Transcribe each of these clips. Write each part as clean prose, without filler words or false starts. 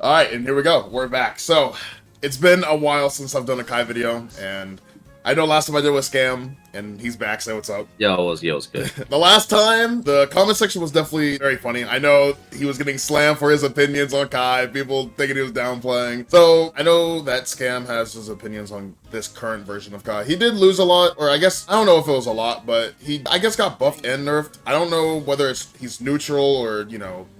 All right, and here we go. We're back. So, it's been a while since I've done a Kai video, and I know last time I did was Scam, and he's back. Say what's up. Yo, it was good. The last time, the comment section was definitely very funny. I know he was getting slammed for his opinions on Kai, people thinking he was downplaying. So, I know that Scam has his opinions on this current version of Kai. He did lose a lot, or I guess, I don't know if it was a lot, but he, I guess, got buffed and nerfed. I don't know whether he's neutral or,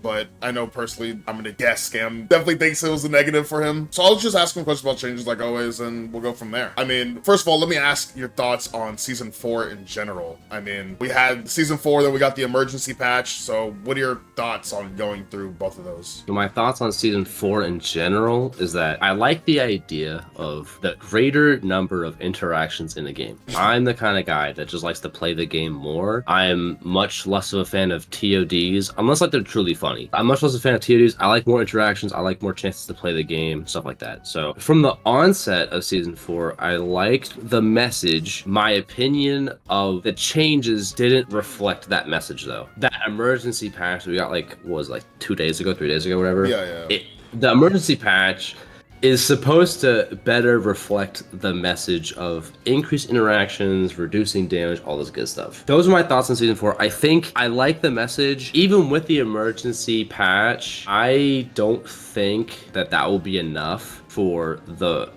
but I know personally, I'm gonna guess Scam definitely thinks it was a negative for him. So I'll just ask him questions about changes like always, and we'll go from there. I mean, first of all, let me ask your thoughts on Season 4 in general. I mean, we had Season 4, then we got the emergency patch, so what are your thoughts on going through both of those? My thoughts on Season 4 in general is that I like the idea of the greater number of interactions in the game. I'm the kind of guy that just likes to play the game more. I'm much less of a fan of TODs, unless like they're truly funny. I'm much less a fan of TODs. I like more interactions. I like more chances to play the game, stuff like that. So from the onset of Season 4, I liked the message. My opinion of the changes didn't reflect that message though. That emergency patch we got like, what was it, like 2 days ago, 3 days ago, whatever. Yeah. The emergency patch is supposed to better reflect the message of increased interactions, reducing damage, all this good stuff. Those are my thoughts on Season 4. I think I like the message. Even with the emergency patch, I don't think that will be enough for the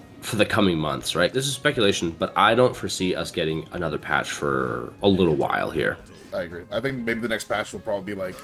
coming months, right? This is speculation, but I don't foresee us getting another patch for a little while here. I agree. I think maybe the next patch will probably be like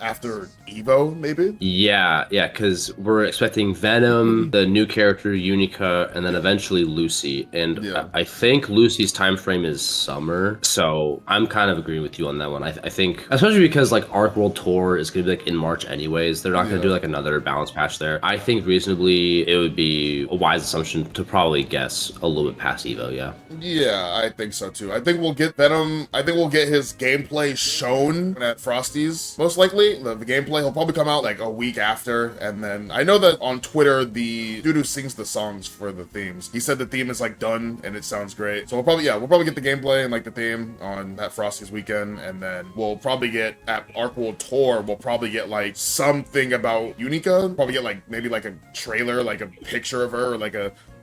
after Evo, maybe? Yeah, because we're expecting Venom, the new character Unica, and then eventually Lucy. And Yeah. I think Lucy's time frame is summer, so I'm kind of agreeing with you on that one. I think, especially because like Arc World Tour is going to be like in March anyways, they're not going to do like another balance patch there. I think reasonably it would be a wise assumption to probably guess a little bit past Evo, yeah. Yeah, I think so too. I think we'll get Venom. I think we'll get his gameplay shown at Frosty's, most likely. The gameplay, he'll probably come out like a week after. And then I know that on Twitter, the dude who sings the songs for the themes, he said the theme is like done and it sounds great. So we'll probably get the gameplay and like the theme on that Frosty's weekend. And then we'll probably get at Arc World Tour, we'll probably get like something about Unica. Probably get like maybe like a trailer, like a picture of her, or like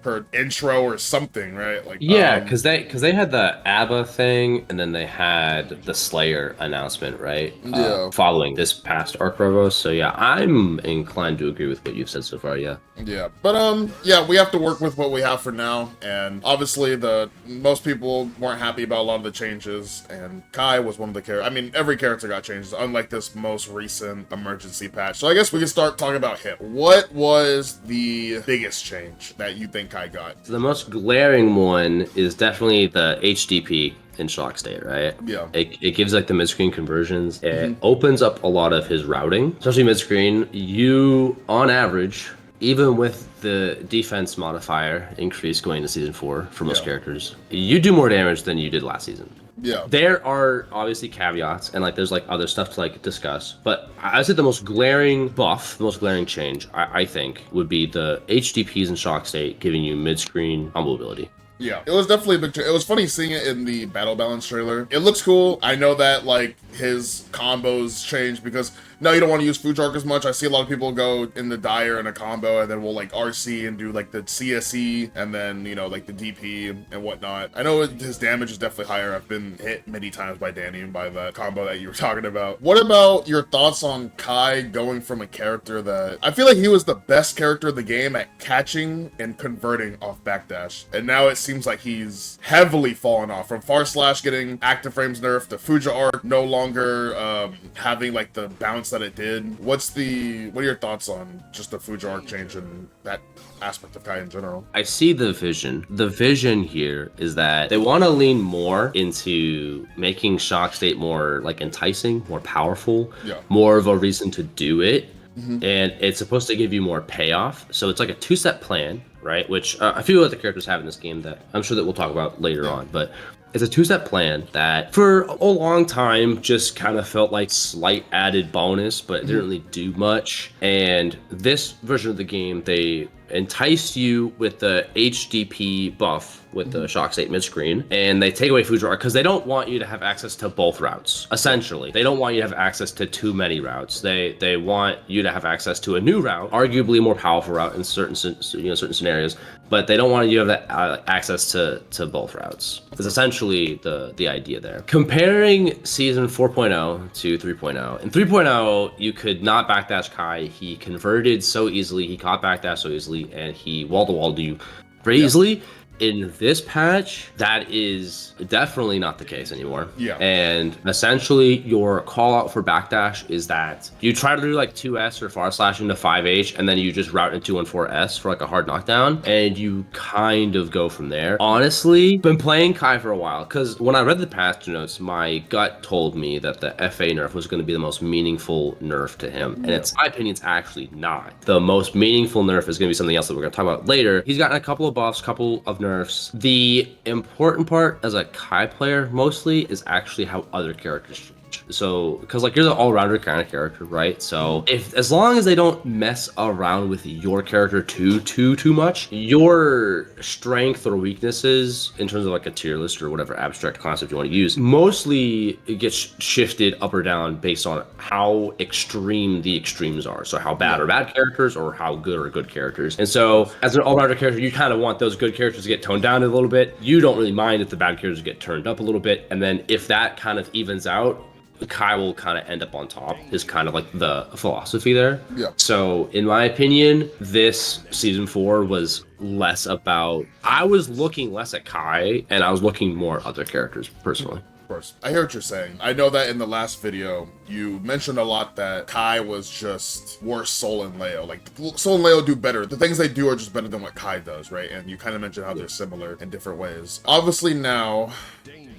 her intro or something, right? Like yeah, because they had the ABBA thing, and then they had the Slayer announcement, right? Yeah. Following this past Arc Revo. So yeah, I'm inclined to agree with what you've said so far. Yeah. Yeah, but yeah, we have to work with what we have for now, and obviously most people weren't happy about a lot of the changes, and Kai was one of the characters. I mean, every character got changes, unlike this most recent emergency patch. So I guess we can start talking about him. What was the biggest change that you think Kai got? So the most glaring one is definitely the HDP in shock state, right? Yeah. It gives like the mid-screen conversions. It opens up a lot of his routing, especially mid-screen. You, on average, even with the defense modifier increase going to Season 4 for most characters, you do more damage than you did last season. Yeah. There are obviously caveats and like there's like other stuff to like discuss, but I said the most glaring buff, the most glaring change, I think, would be the HDPs in shock state giving you mid-screen combo ability. Yeah, it was definitely a big change. It was funny seeing it in the Battle Balance trailer. It looks cool. I know that, like, his combos changed because now you don't want to use Fujark as much. I see a lot of people go in the Dire in a combo and then we'll, like, RC and do, like, the CSE and then, like, the DP and whatnot. I know his damage is definitely higher. I've been hit many times by Danny and by that combo that you were talking about. What about your thoughts on Kai going from a character that... I feel like he was the best character in the game at catching and converting off backdash. And now it seems like he's heavily fallen off. From Far Slash getting active frames nerfed to Fuja Arc no longer having like the bounce that it did. What are your thoughts on just the Fuja Arc change and that aspect of Kai in general? I see the vision. The vision here is that they want to lean more into making shock state more like enticing, more powerful, more of a reason to do it. And it's supposed to give you more payoff. So it's like a two-step plan, right? Which I feel like the characters have in this game that I'm sure that we'll talk about later on. But it's a two-step plan that for a long time just kind of felt like slight added bonus, but it didn't really do much. And this version of the game, they entice you with the HDP buff with the shock state mid screen, and they take away Fujiwara because they don't want you to have access to both routes. Essentially, they don't want you to have access to too many routes. They want you to have access to a new route, arguably more powerful route in certain scenarios, but they don't want you to have that access to both routes. It's essentially the idea there. Comparing season 4.0 to 3.0, in 3.0 you could not backdash Kai. He converted so easily, he caught backdash so easily, and he wall-to-walled you very easily. In this patch, that is definitely not the case anymore. Yeah. And essentially, your call out for backdash is that you try to do like 2S or far slash into 5H, and then you just route into 214S for like a hard knockdown, and you kind of go from there. Honestly, been playing Kai for a while, because when I read the patch notes, my gut told me that the FA nerf was going to be the most meaningful nerf to him. And in my opinion, it's actually not. The most meaningful nerf is going to be something else that we're going to talk about later. He's gotten a couple of buffs, couple of nerfs. The important part as a Kai player mostly is actually how other characters change. So, because like you're the all-rounder kind of character, right? So as long as they don't mess around with your character too much, your strength or weaknesses in terms of like a tier list or whatever abstract concept you want to use, mostly it gets shifted up or down based on how extreme the extremes are. So how bad are bad characters or how good are good characters. And so as an all-rounder character, you kind of want those good characters to get toned down a little bit. You don't really mind if the bad characters get turned up a little bit. And then if that kind of evens out, Kai will kind of end up on top is kind of like the philosophy there. Yeah. So in my opinion, this season 4 was less about, I was looking less at Kai and I was looking more at other characters personally. Of course. I hear what you're saying. I know that in the last video, you mentioned a lot that Kai was just worse Sol and Leo. Like, Sol and Leo do better. The things they do are just better than what Kai does, right? And you kind of mentioned how they're similar in different ways. Obviously now,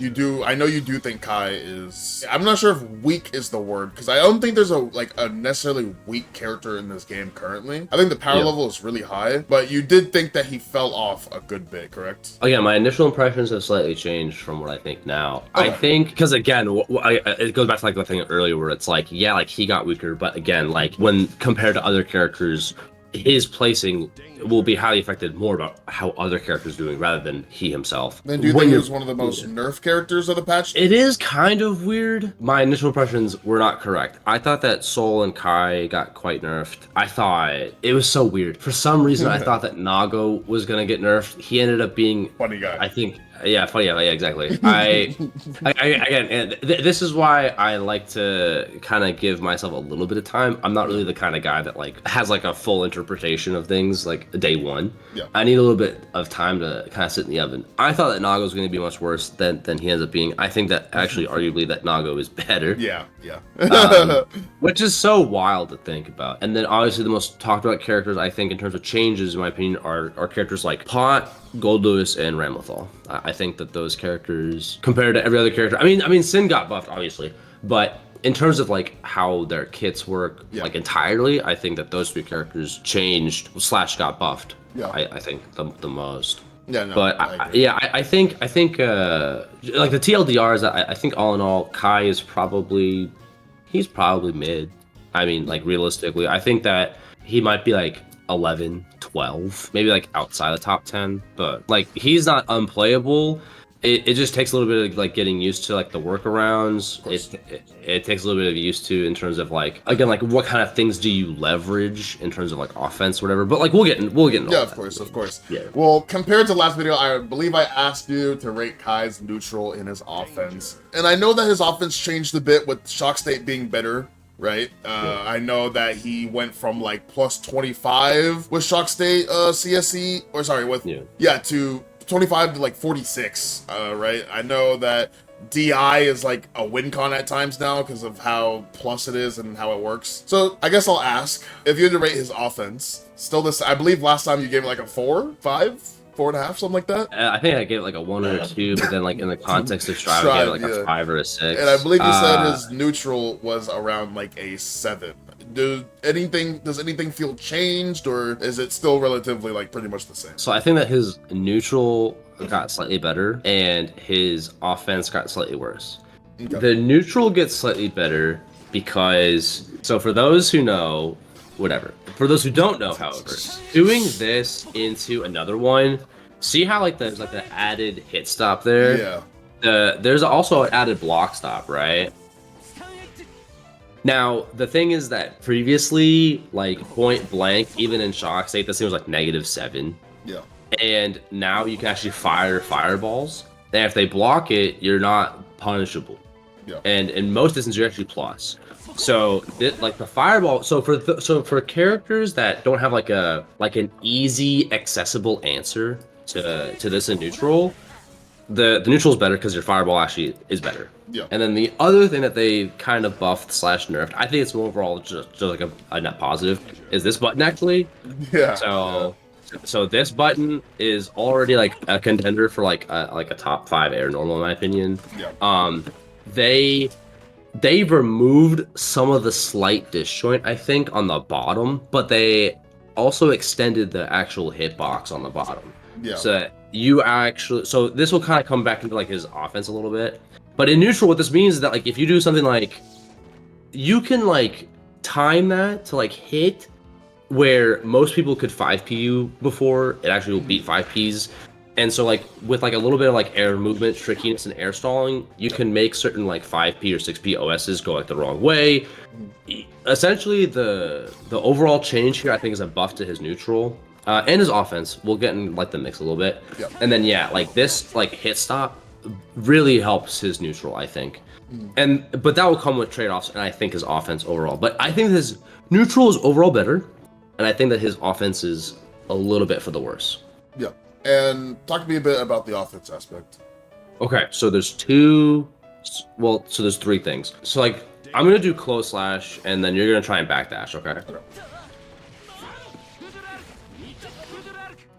I know you do think Kai is, I'm not sure if weak is the word, because I don't think there's a necessarily weak character in this game currently. I think the power level is really high, but you did think that he fell off a good bit, correct? Again, my initial impressions have slightly changed from what I think now. Okay. I think, because again, it goes back to like the thing earlier where it's like, yeah, like he got weaker, but again, like when compared to other characters, his placing will be highly affected more about how other characters are doing rather than he himself. Then do you think he was one of the most nerf characters of the patch? It is kind of weird. My initial impressions were not correct. I thought that Sol and Kai got quite nerfed. I thought it was so weird. For some reason, I thought that Nago was going to get nerfed. He ended up being... Funny guy. I think... Yeah, funny. Yeah, exactly. Again, this is why I like to kind of give myself a little bit of time. I'm not really the kind of guy that like has like a full interpretation of things like day one. Yeah. I need a little bit of time to kind of sit in the oven. I thought that Nago was going to be much worse than he ends up being. I think that actually, arguably, that Nago is better. Yeah. Which is so wild to think about. And then obviously the most talked about characters, I think, in terms of changes, in my opinion, are characters like Pot, Gold Lewis, and Ramlethal. I think that those characters, compared to every other character, I mean, Sin got buffed, obviously, but in terms of like how their kits work, like entirely, I think that those three characters changed / got buffed. Yeah. I think the most. Yeah, no, but I think like the TLDRs, I think all in all, Kai is probably mid. I mean, like realistically, I think that he might be like 11, 12, maybe like outside the top 10, but like he's not unplayable. It just takes a little bit of like getting used to like the workarounds. It takes a little bit of used to in terms of like, again, like what kind of things do you leverage in terms of like offense or whatever. But like we'll get into yeah, of course. Yeah. Well, compared to last video, I believe I asked you to rate Kai's neutral in his offense, and I know that his offense changed a bit with Shock State being better. Right? I know that he went from like plus 25 with Shock State CSE, or sorry, with, to 25 to like 46, right? I know that DI is like a win con at times now because of how plus it is and how it works. So I guess I'll ask, if you had to rate his offense, still this, I believe last time you gave it like a 4, 5? 4.5, something like that. I think I gave it like a 1 or a 2, but then like in the context of Strive, I gave it like a 5 or a 6. And I believe you said his neutral was around like a 7. Does anything feel changed, or is it still relatively like pretty much the same? So I think that his neutral got slightly better and his offense got slightly worse. Okay. The neutral gets slightly better because, so for those who know, whatever, For those who don't know, however, doing this into another one, see how like there's like the added hit stop there? Yeah. There's also an added block stop, right? Now, the thing is that previously, like point blank, even in shock state, this thing was like -7. Yeah. And now you can actually fire fireballs. And if they block it, you're not punishable. Yeah. And in most instances, you're actually plus. So, like the fireball. So for characters that don't have like an easy accessible answer to this in neutral, the neutral is better because your fireball actually is better. Yeah. And then the other thing that they kind of buffed / nerfed, I think it's overall just like a net positive, is this button actually. Yeah. So this button is already like a contender for like a top 5 air normal in my opinion. Yeah. They removed some of the slight disjoint I think on the bottom, but they also extended the actual hitbox on the bottom. Yeah. So you actually, so this will kind of come back into like his offense a little bit. But in neutral, what this means is that like if you do something like, you can like time that to like hit where most people could 5p you before, it actually will beat 5ps. And so like with like a little bit of like air movement, trickiness, and air stalling, you can make certain like 5p or 6p OSs go like the wrong way. Essentially, the overall change here I think is a buff to his neutral and his offense. We'll get in like the mix a little bit. Yep. And then yeah, like this like hit stop really helps his neutral, I think. But that will come with trade-offs, and I think his offense overall. But I think his neutral is overall better, and I think that his offense is a little bit for the worse. Yeah. And talk to me a bit about the offense aspect. Okay, so there's there's 3 things. So like, I'm gonna do close slash, and then you're gonna try and backdash, okay?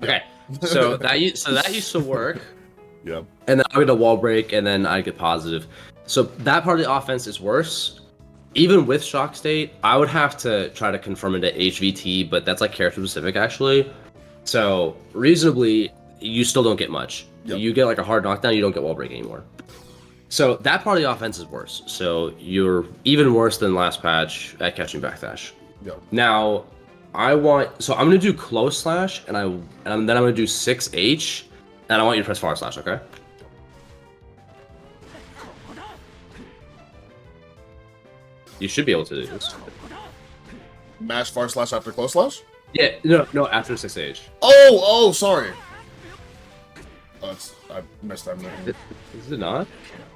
Okay. So that used to work. Yeah. And then I get a wall break, and then I get positive. So that part of the offense is worse. Even with shock state, I would have to try to confirm it to HVT, but that's like character specific actually. So reasonably, you still don't get much. Yep. You get like a hard knockdown, you don't get wall break anymore. So that part of the offense is worse. So you're even worse than last patch at catching backdash. Yeah. Now, I'm gonna do close slash, and then I'm gonna do 6H, and I want you to press forward slash, okay? You should be able to do this. Mash far slash after close slash? Yeah, no, after 6H. Oh, sorry. Oh, I missed that movie. Is it not?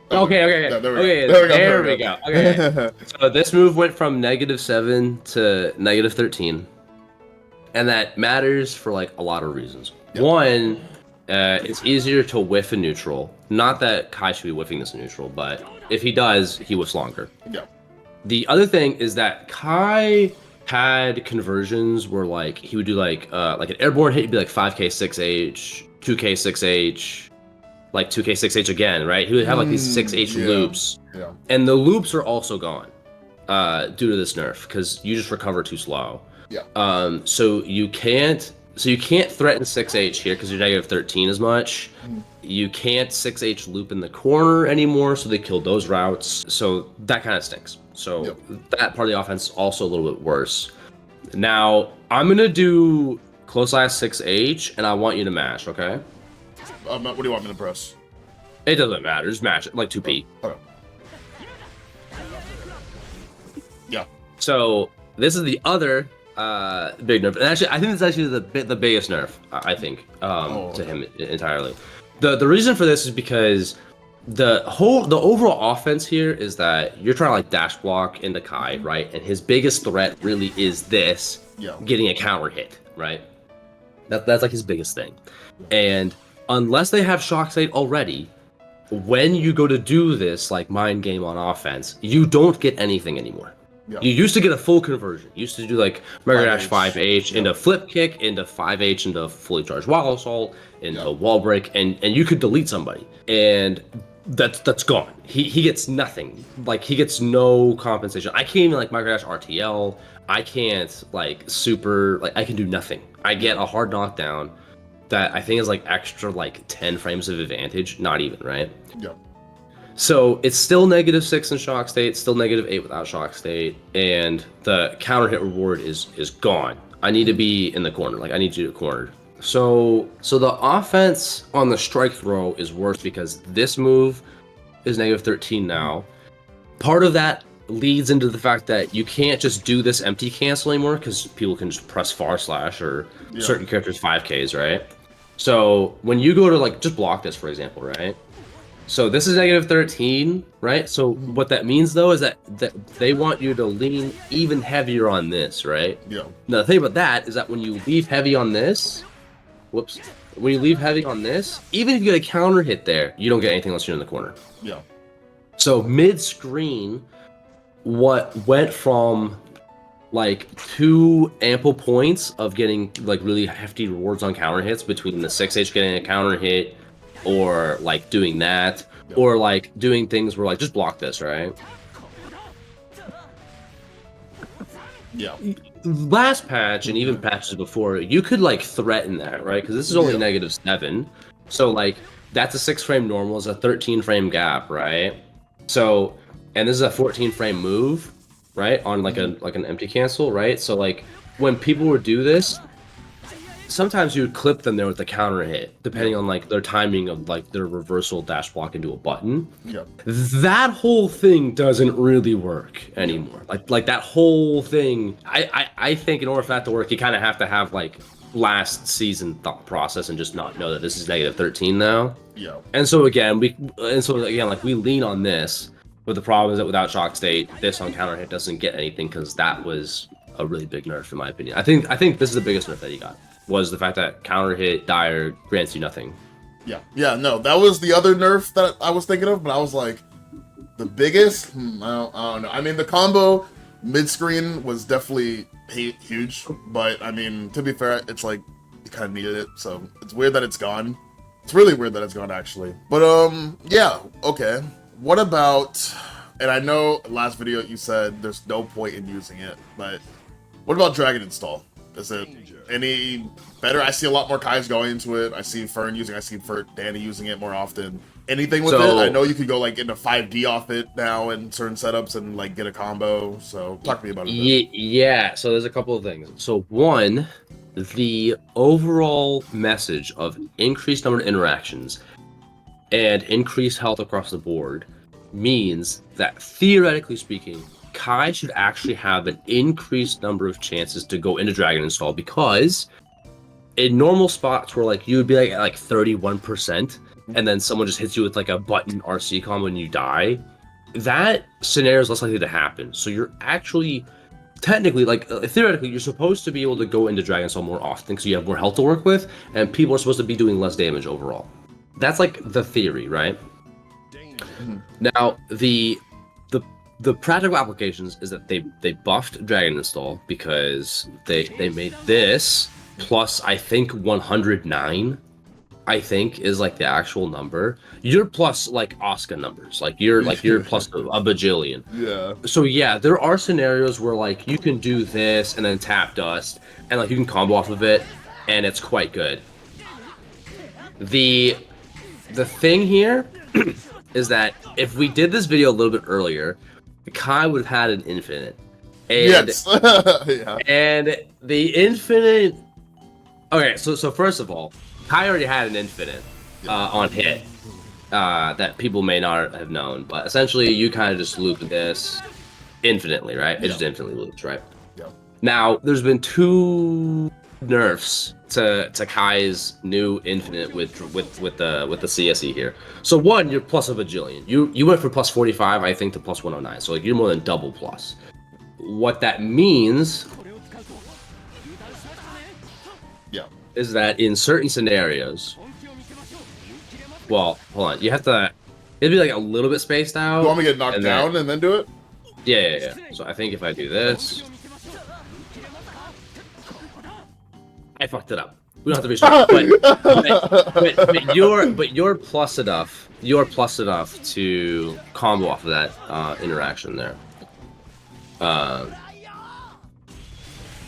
Okay. Yeah, There we go. Okay. So this move went from -7 to -13. And that matters for like a lot of reasons. Yep. One, it's easier to whiff in neutral. Not that Kai should be whiffing this in neutral, but if he does, he whiffs longer. Yeah. The other thing is that Kai had conversions where like he would do like an airborne hit, he'd be like 5k 6h, 2k 6h, like 2k 6h again, right? He would have like these 6h loops. Yeah. And the loops are also gone due to this nerf because you just recover too slow. Yeah. So you can't threaten 6H here because you're -13 as much. You can't 6H loop in the corner anymore, so they killed those routes. So that kind of stinks. So that part of the offense is also a little bit worse. Now, I'm going to do close last 6H, and I want you to mash, okay? What do you want me to press? It doesn't matter. Just mash it, like 2P. Okay. Yeah. So this is the other big nerf, and actually, I think it's actually the biggest nerf. I think to him entirely. The reason for this is because the overall offense here is that you're trying to like dash block into Kai, right? And his biggest threat really is this, getting a counter hit, right? That's like his biggest thing. And unless they have shock state already, when you go to do this like mind game on offense, you don't get anything anymore. Yeah. You used to get a full conversion. You used to do like Mega Dash 5H into flip kick, into 5H, into fully charged wall assault, into wall break, and you could delete somebody. And that's gone. He gets nothing. Like he gets no compensation. I can't even like Mega Dash RTL. I can't like super I can do nothing. I get a hard knockdown that I think is like extra like 10 frames of advantage. Not even, right? Yeah. So it's still -6 in shock state, still -8 without shock state, and the counter hit reward is gone. I need to be in the corner. Like I need you cornered. So the offense on the strike throw is worse because this move is negative 13 now. Part of that leads into the fact that you can't just do this empty cancel anymore because people can just press far slash or certain characters 5Ks, right? So when you go to like just block this, for example, right? So this is negative 13, right? So what that means though is that they want you to lean even heavier on this, right? Yeah. Now the thing about that is that when you leave heavy on this, when you leave heavy on this, even if you get a counter hit there, you don't get anything unless you're in the corner. Yeah. So mid-screen, what went from like 2 ample points of getting like really hefty rewards on counter hits between the 6H getting a counter hit or like doing that or like doing things where like just block this, right? Yeah. Last patch and even patches before, you could like threaten that, right? Because this is only negative 7. So like that's a 6 frame normal, is a 13 frame gap, right? So, and this is a 14 frame move, right? On like an empty cancel, right? So like when people would do this, sometimes you would clip them there with the counter hit, depending on like their timing of like their reversal dash block into a button. Yeah. That whole thing doesn't really work anymore. Like that whole thing, I think in order for that to work, you kind of have to have like last season thought process and just not know that this is negative 13 now. Yeah. And so again, like we lean on this, but the problem is that without shock state, this on counter hit doesn't get anything because that was a really big nerf in my opinion. I think this is the biggest nerf that he got, was the fact that counter hit dire grants you nothing. Yeah. Yeah, no, that was the other nerf that I was thinking of, but I was like, the biggest? I don't know. I mean, the combo mid-screen was definitely huge, but I mean, to be fair, it's like, you kind of needed it, so it's weird that it's gone. It's really weird that it's gone, actually. But, yeah, okay. What about, and I know last video you said there's no point in using it, but what about Dragon Install? Is it any better? I see a lot more Kais going into it. I see Fern using it. I see Danny using it more often. Anything with it? I know you could go like into 5D off it now in certain setups and like get a combo. So talk to me about it. Yeah, so there's a couple of things. So one, the overall message of increased number of interactions and increased health across the board means that theoretically speaking, Kai should actually have an increased number of chances to go into Dragon Install, because in normal spots where like you would be like at like 31% and then someone just hits you with like a button RC combo and you die, that scenario is less likely to happen. So you're actually technically, like theoretically, you're supposed to be able to go into Dragon Install more often because you have more health to work with and people are supposed to be doing less damage overall. That's like the theory, right? Now the practical applications is that they buffed Dragon Install because they made this plus I think 109, I think is like the actual number. You're plus like Oscar numbers, like you're plus a bajillion. Yeah. So yeah, there are scenarios where like you can do this and then tap dust and like you can combo off of it and it's quite good. The thing here is that if we did this video a little bit earlier, Kai would have had an infinite. And, yes. Yeah. And the infinite. Okay, so first of all, Kai already had an infinite on hit that people may not have known, but essentially you kind of just loop this infinitely, right? It just infinitely loops, right? Yeah. Now there's been 2 nerfs to Kai's new infinite with the CSE here. So one, you're plus a bajillion. You went from plus 45, I think, to plus 109. So like you're more than double plus. What that means is that in certain scenarios, well, hold on, you have to, it'd be like a little bit spaced out. You want me to get knocked down and then do it? Yeah. So I think if I do this, I fucked it up. We don't have to restart. But you're plus enough. You're plus enough to combo off of that interaction there.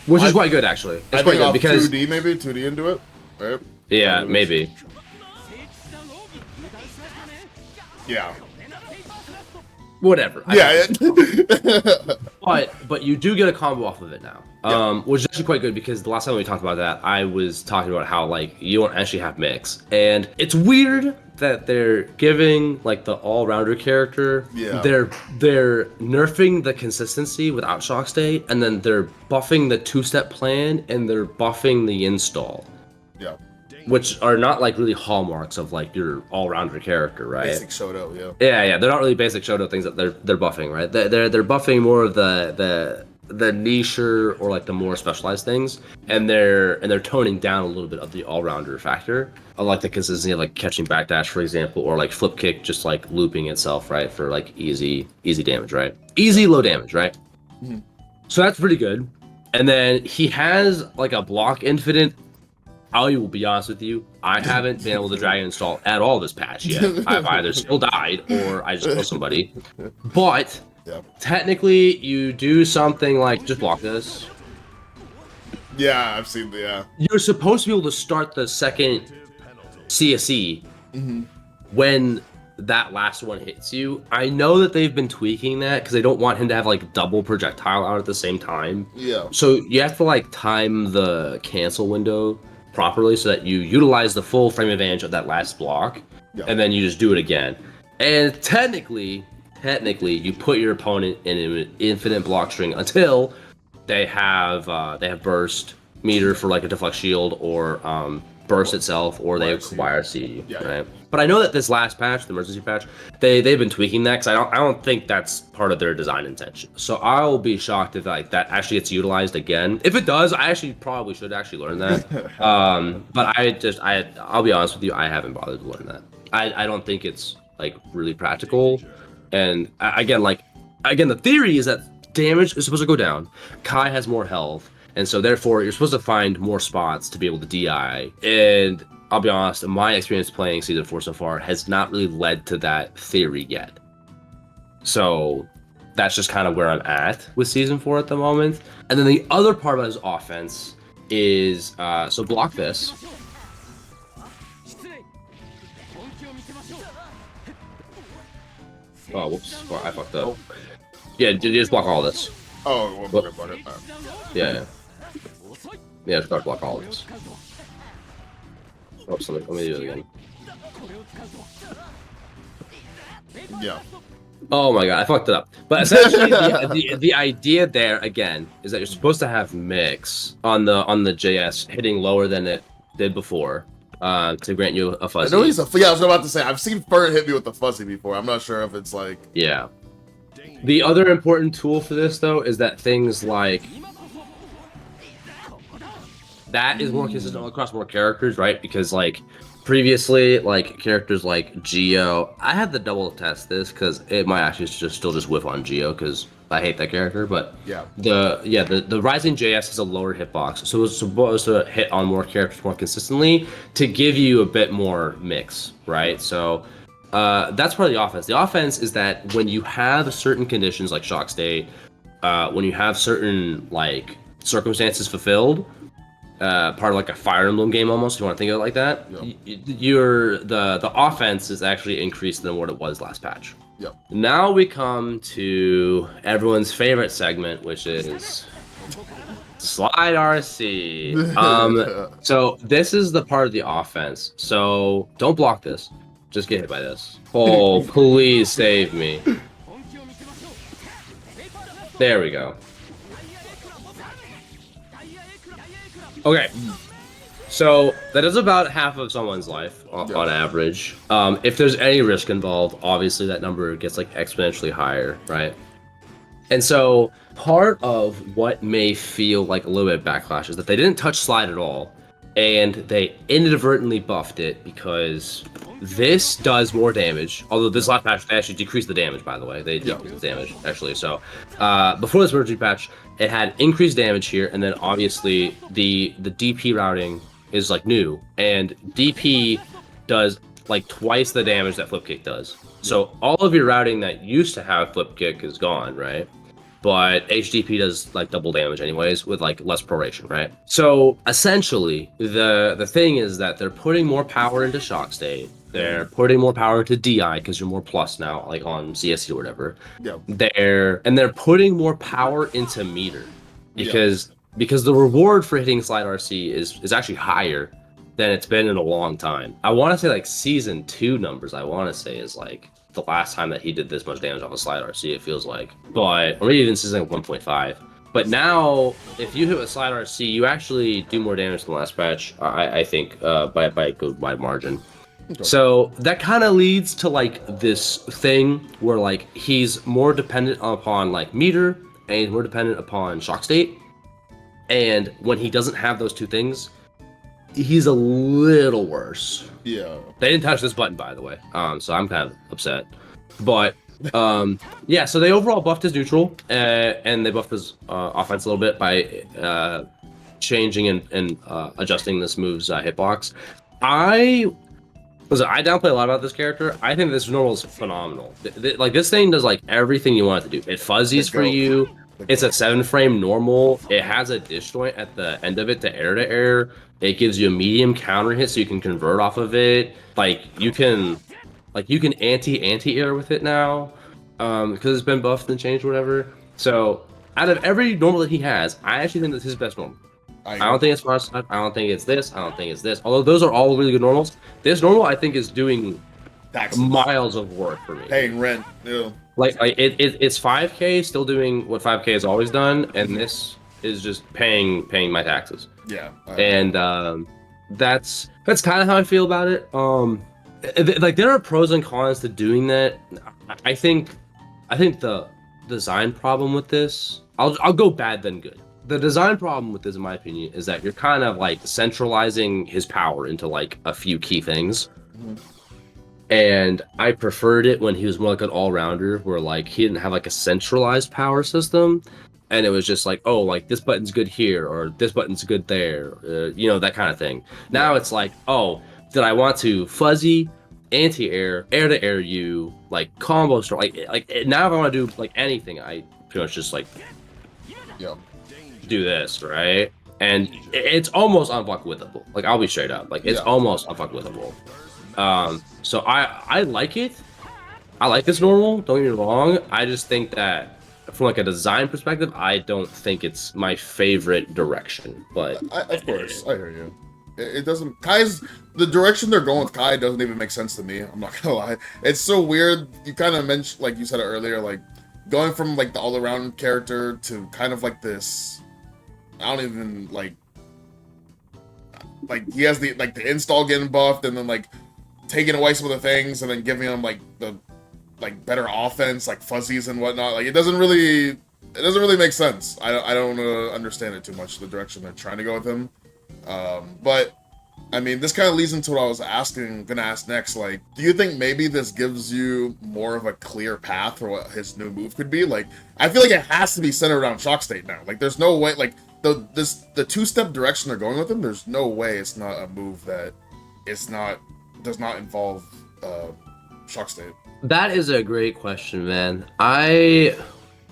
Which is quite good, actually. It's quite good because 2D maybe 2D into it, right? Yeah, maybe. Yeah. whatever. Yeah. But you do get a combo off of it now, which is actually quite good because the last time we talked about that, I was talking about how like you don't actually have mix, and it's weird that they're giving like the all-rounder character. Yeah. They're nerfing the consistency without shock state, and then they're buffing the two-step plan, and they're buffing the install. Yeah. Which are not like really hallmarks of like your all-rounder character, right? Basic Shoto, yeah. Yeah, they're not really basic Shoto things that they're buffing, right? They're buffing more of the niche or like the more specialized things, and they're toning down a little bit of the all-rounder factor, like the consistency of like catching backdash, for example, or like flip kick just like looping itself, right, for like easy damage, right? Easy low damage, right? Mm-hmm. So that's pretty good. And then he has like a block infinite. I will be honest with you, I haven't been able to drag and install at all this patch yet. I've either still died or I just killed somebody. But technically, you do something like just block this. Yeah, I've seen the, yeah. You're supposed to be able to start the second CSE when that last one hits you. I know that they've been tweaking that because they don't want him to have like double projectile out at the same time. Yeah. So you have to like time the cancel window properly so that you utilize the full frame advantage of that last block, and then you just do it again. And technically, you put your opponent in an infinite block string until they have burst meter for like a deflect shield or burst itself, or they acquire C. Right. But I know that this last patch, the emergency patch, they've been tweaking that because I don't think that's part of their design intention. So I'll be shocked if like that actually gets utilized again. If it does, I actually probably should actually learn that. But I'll be honest with you, I haven't bothered to learn that. I don't think it's like really practical. And again, the theory is that damage is supposed to go down. Kai has more health, and so therefore you're supposed to find more spots to be able to DI. And I'll be honest, my experience playing Season 4 so far has not really led to that theory yet. So that's just kind of where I'm at with Season 4 at the moment. And then the other part of his offense is, so block this. Oh, whoops. Well, I fucked up. Yeah, just block all this. Oh, well, about it. Yeah, just gotta block all of this. Oh, let me do it again. Yeah. Oh my god, I fucked it up. But essentially, the idea there again is that you're supposed to have mix on the JS hitting lower than it did before to grant you a fuzzy. I know he's I was about to say I've seen Fern hit me with the fuzzy before. I'm not sure if it's like. Yeah. The other important tool for this though is that things like that is more consistent across more characters, right? Because like previously, like characters like Geo, I had to double test this because it might actually still just whiff on Geo because I hate that character. But the Rising JS has a lower hitbox, so it's supposed to hit on more characters more consistently to give you a bit more mix, right? So that's part of the offense. The offense is that when you have certain conditions like shock state, when you have certain like circumstances fulfilled. Part of like a Fire Emblem game almost, if you want to think of it like that. The offense is actually increased than what it was last patch. Yep. Now we come to everyone's favorite segment, which is Slide RC. So this is the part of the offense. So don't block this. Just get hit by this. Oh, please save me. There we go. Okay, so that is about half of someone's life on average. If there's any risk involved, obviously that number gets like exponentially higher, right? And so part of what may feel like a little bit of backlash is that they didn't touch slide at all, and they inadvertently buffed it because this does more damage. Although this last patch, they actually decreased the damage, by the way. They decreased the damage, actually. So before this emergency patch, it had increased damage here, and then obviously the DP routing is like new, and DP does like twice the damage that flip kick does. So all of your routing that used to have flip kick is gone, right? But HDP does like double damage anyways with like less proration, right? So essentially the thing is that they're putting more power into shock state, They're putting more power to DI because you're more plus now, like on CSC or whatever. Yeah. They're putting more power into meter Yeah. because the reward for hitting slide RC is actually higher than it's been in a long time. I want to say like season 2 numbers. I want to say is like the last time that he did this much damage off a slide RC. It feels like, but or maybe even season 1.5. But now, if you hit a slide RC, you actually do more damage than the last patch. I think by a good wide margin. Okay. So that kind of leads to like this thing where like he's more dependent upon like meter and he's more dependent upon shock state. And when he doesn't have those two things, he's a little worse. Yeah. They didn't touch this button, by the way. So I'm kind of upset. But yeah, so they overall buffed his neutral and they buffed his offense a little bit by changing and adjusting this move's hitbox. I downplay a lot about this character. I think this normal is phenomenal. Like this thing does like everything you want it to do. It fuzzies for you. It's a 7-frame normal. It has a disjoint at the end of it to air. It gives you a medium counter hit so you can convert off of it. Like you can anti-air with it now because it's been buffed and changed or whatever. So out of every normal that he has, I actually think that's his best normal. I don't think it's Mars. I don't think it's this. I don't think it's this. Although those are all really good normals. This normal, I think, is doing miles of work for me. Paying rent. Yeah. Like it's 5K, still doing what 5K has always done, and this is just paying my taxes. Yeah. And that's kind of how I feel about it. Like there are pros and cons to doing that. I think the design problem with this, I'll go bad then good. The design problem with this, in my opinion, is that you're kind of like centralizing his power into like a few key things. Mm-hmm. And I preferred it when he was more like an all-rounder, where like he didn't have like a centralized power system, and it was just like, oh, like this button's good here or this button's good there, that kind of thing. Now it's like, oh, did I want to fuzzy, anti-air, air-to-air you, like combo store, like now if I want to do like anything, I pretty much just like do this, right? And it's almost unfuckwithable. Like I'll be straight up, like it's almost unfuckwithable. So I like it. I like this normal, don't get me wrong. I just think that from like a design perspective, I don't think it's my favorite direction. But of course, I hear you. It doesn't. The direction they're going with Kai doesn't even make sense to me. I'm not gonna lie. It's so weird. You kind of mentioned, like you said it earlier, like going from like the all-around character to kind of like this. I don't even like he has the install getting buffed and then like taking away some of the things and then giving him like the better offense, like fuzzies and whatnot. Like it doesn't really make sense. I don't understand it too much, the direction they're trying to go with him. But I mean, this kind of leads into what I was gonna ask next. Like, do you think maybe this gives you more of a clear path for what his new move could be? Like, I feel like it has to be centered around shock state now. Like, there's no way, like the two-step direction they're going with him, there's no way it's not a move that does not involve shock state. That is a great question, man.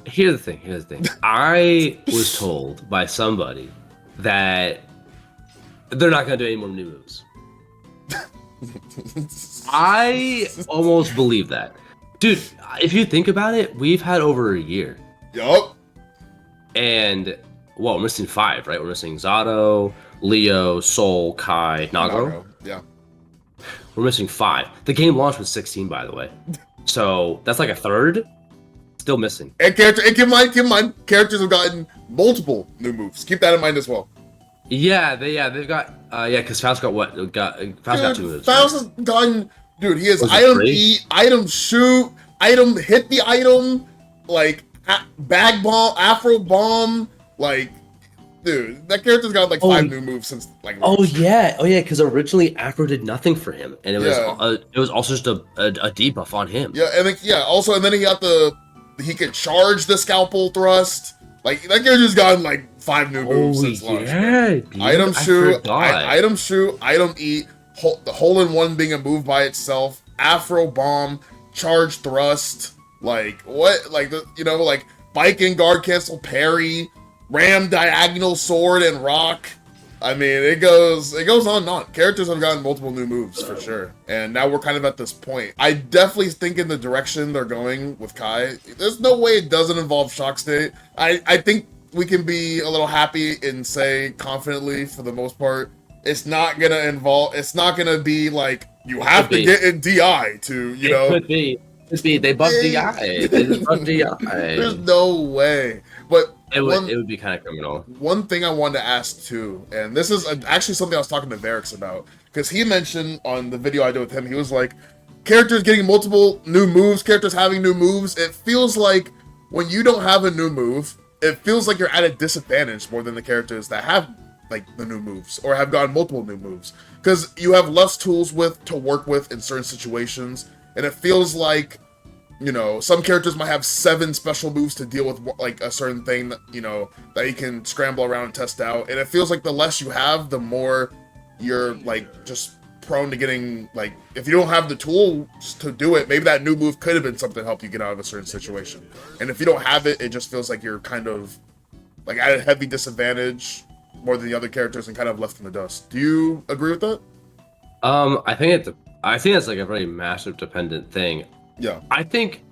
Here's the thing. I was told by somebody that they're not gonna do any more new moves. I almost believe that. Dude, if you think about it, we've had over a year. Yup. And we're missing 5, right? We're missing Zato, Leo, Sol, Kai, Nago. Yeah. We're missing 5. The game launched with 16, by the way. So that's like a third. Still missing. And keep in mind, characters have gotten multiple new moves. Keep that in mind as well. Yeah, they've got because Faust got what? Got 2 moves. Faust has gotten, dude. He has item eat, item shoot, item hit the item, like bag bomb, Afro bomb, like. Dude, that character's got like 5 new moves since like. Oh yeah, because originally Afro did nothing for him, and it was also just a debuff on him. Yeah, and then he got he could charge the scalpel thrust. Like that character's gotten like 5 new moves since launch. Dude, item shoot, item eat, the hole-in-one being a move by itself, Afro bomb, charge thrust, like what? Like like bike and guard cancel parry. Ram diagonal sword and rock, I mean, it goes on and on. Characters have gotten multiple new moves for sure, and now we're kind of at this point. I definitely think in the direction they're going with Kai, there's no way it doesn't involve Shock State. I think we can be a little happy and say confidently for the most part, it's not gonna be like you have to get in DI to, you know. Could be. They buffed DI. They just buffed DI. There's no way. But it would be kind of criminal. One thing I wanted to ask too, and this is actually something I was talking to Varix about, because he mentioned on the video I did with him, he was like, characters getting multiple new moves, characters having new moves, it feels like when you don't have a new move, it feels like you're at a disadvantage more than the characters that have like the new moves or have gotten multiple new moves, because you have less tools to work with in certain situations, and it feels like, you know, some characters might have 7 special moves to deal with like a certain thing that, you know, that you can scramble around and test out, and it feels like the less you have, the more you're like just prone to getting, like, if you don't have the tools to do it, maybe that new move could have been something to help you get out of a certain situation, and if you don't have it, it just feels like you're kind of like at a heavy disadvantage more than the other characters and kind of left in the dust. Do you agree with that? I think it's like a very matchup dependent thing. Yeah. I think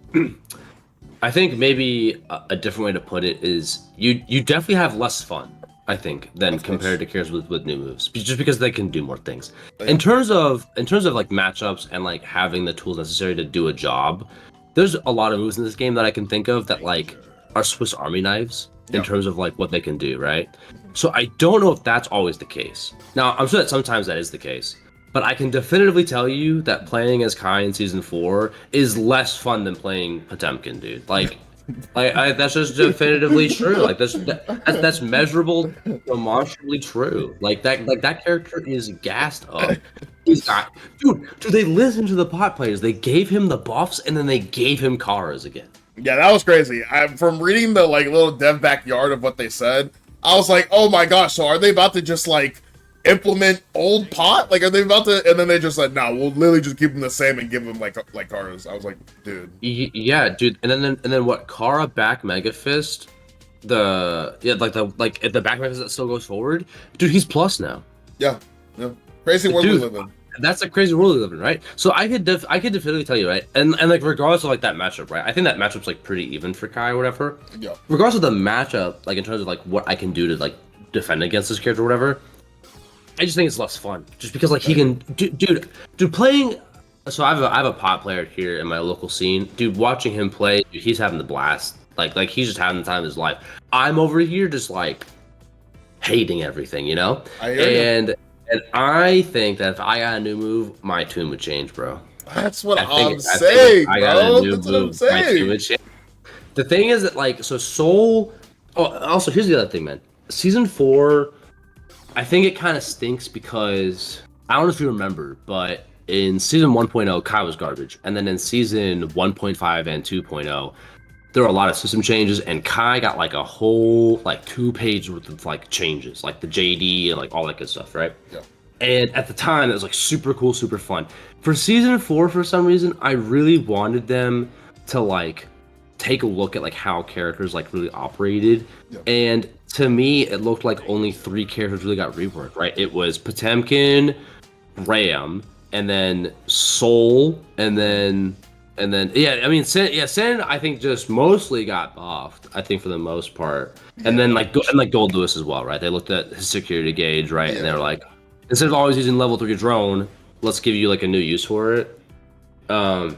maybe a different way to put it is you definitely have less fun, I think, than compared to characters with new moves, just because they can do more things. Yeah. In terms of like matchups and like having the tools necessary to do a job, there's a lot of moves in this game that I can think of that like are Swiss Army knives in terms of like what they can do, right? So I don't know if that's always the case. Now, I'm sure that sometimes that is the case. But I can definitively tell you that playing as Kai in Season 4 is less fun than playing Potemkin, dude. Like, that's just definitively true. Like, that's measurable, demonstrably true. Like, that character is gassed up. He's got, dude, they listened to the bot players. They gave him the buffs, and then they gave him Karas again. Yeah, that was crazy. From reading the like little dev backyard of what they said, I was like, oh my gosh, so are they about to just like implement old pot? Like, are they about to? And then they just said, no, we'll literally just keep them the same and give them like Karas. I was like, dude. Yeah, dude. And then what? Kara back Mega Fist, at the back Mega Fist that still goes forward, dude. He's plus now. Yeah. Crazy world we live in. That's a crazy world we live in, right? So I could definitely tell you, right? And like regardless of like that matchup, right? I think that matchup's like pretty even for Kai or whatever. Yeah. Regardless of the matchup, like in terms of like what I can do to like defend against this character or whatever, I just think it's less fun. Just because like he can, dude playing. So I have a pot player here in my local scene, dude. Watching him play, dude, he's having the blast. Like he's just having the time of his life. I'm over here just like hating everything, you know. And I think that if I got a new move, my tune would change, bro. That's what I'm saying, bro. That's what I'm saying. My tune would change. The thing is that, like, so Soul... Oh, also, here's the other thing, man. Season 4, I think it kind of stinks because... I don't know if you remember, but in Season 1.0, Kai was garbage. And then in Season 1.5 and 2.0, there were a lot of system changes, and Kai got like a whole like 2-page worth of like changes, like the JD and like all that good stuff, right? Yeah. And at the time, it was like super cool, super fun. For Season 4, for some reason, I really wanted them to like take a look at like how characters like really operated. Yeah. And to me, it looked like only 3 characters really got reworked, right? It was Potemkin, Ram, and then Soul, and then yeah, I mean Sin I think just mostly got buffed, I think, for the most part. And then like Gold Lewis as well, right? They looked at his security gauge, right? Yeah. And they were like, instead of always using level 3 drone, let's give you like a new use for it. Bro,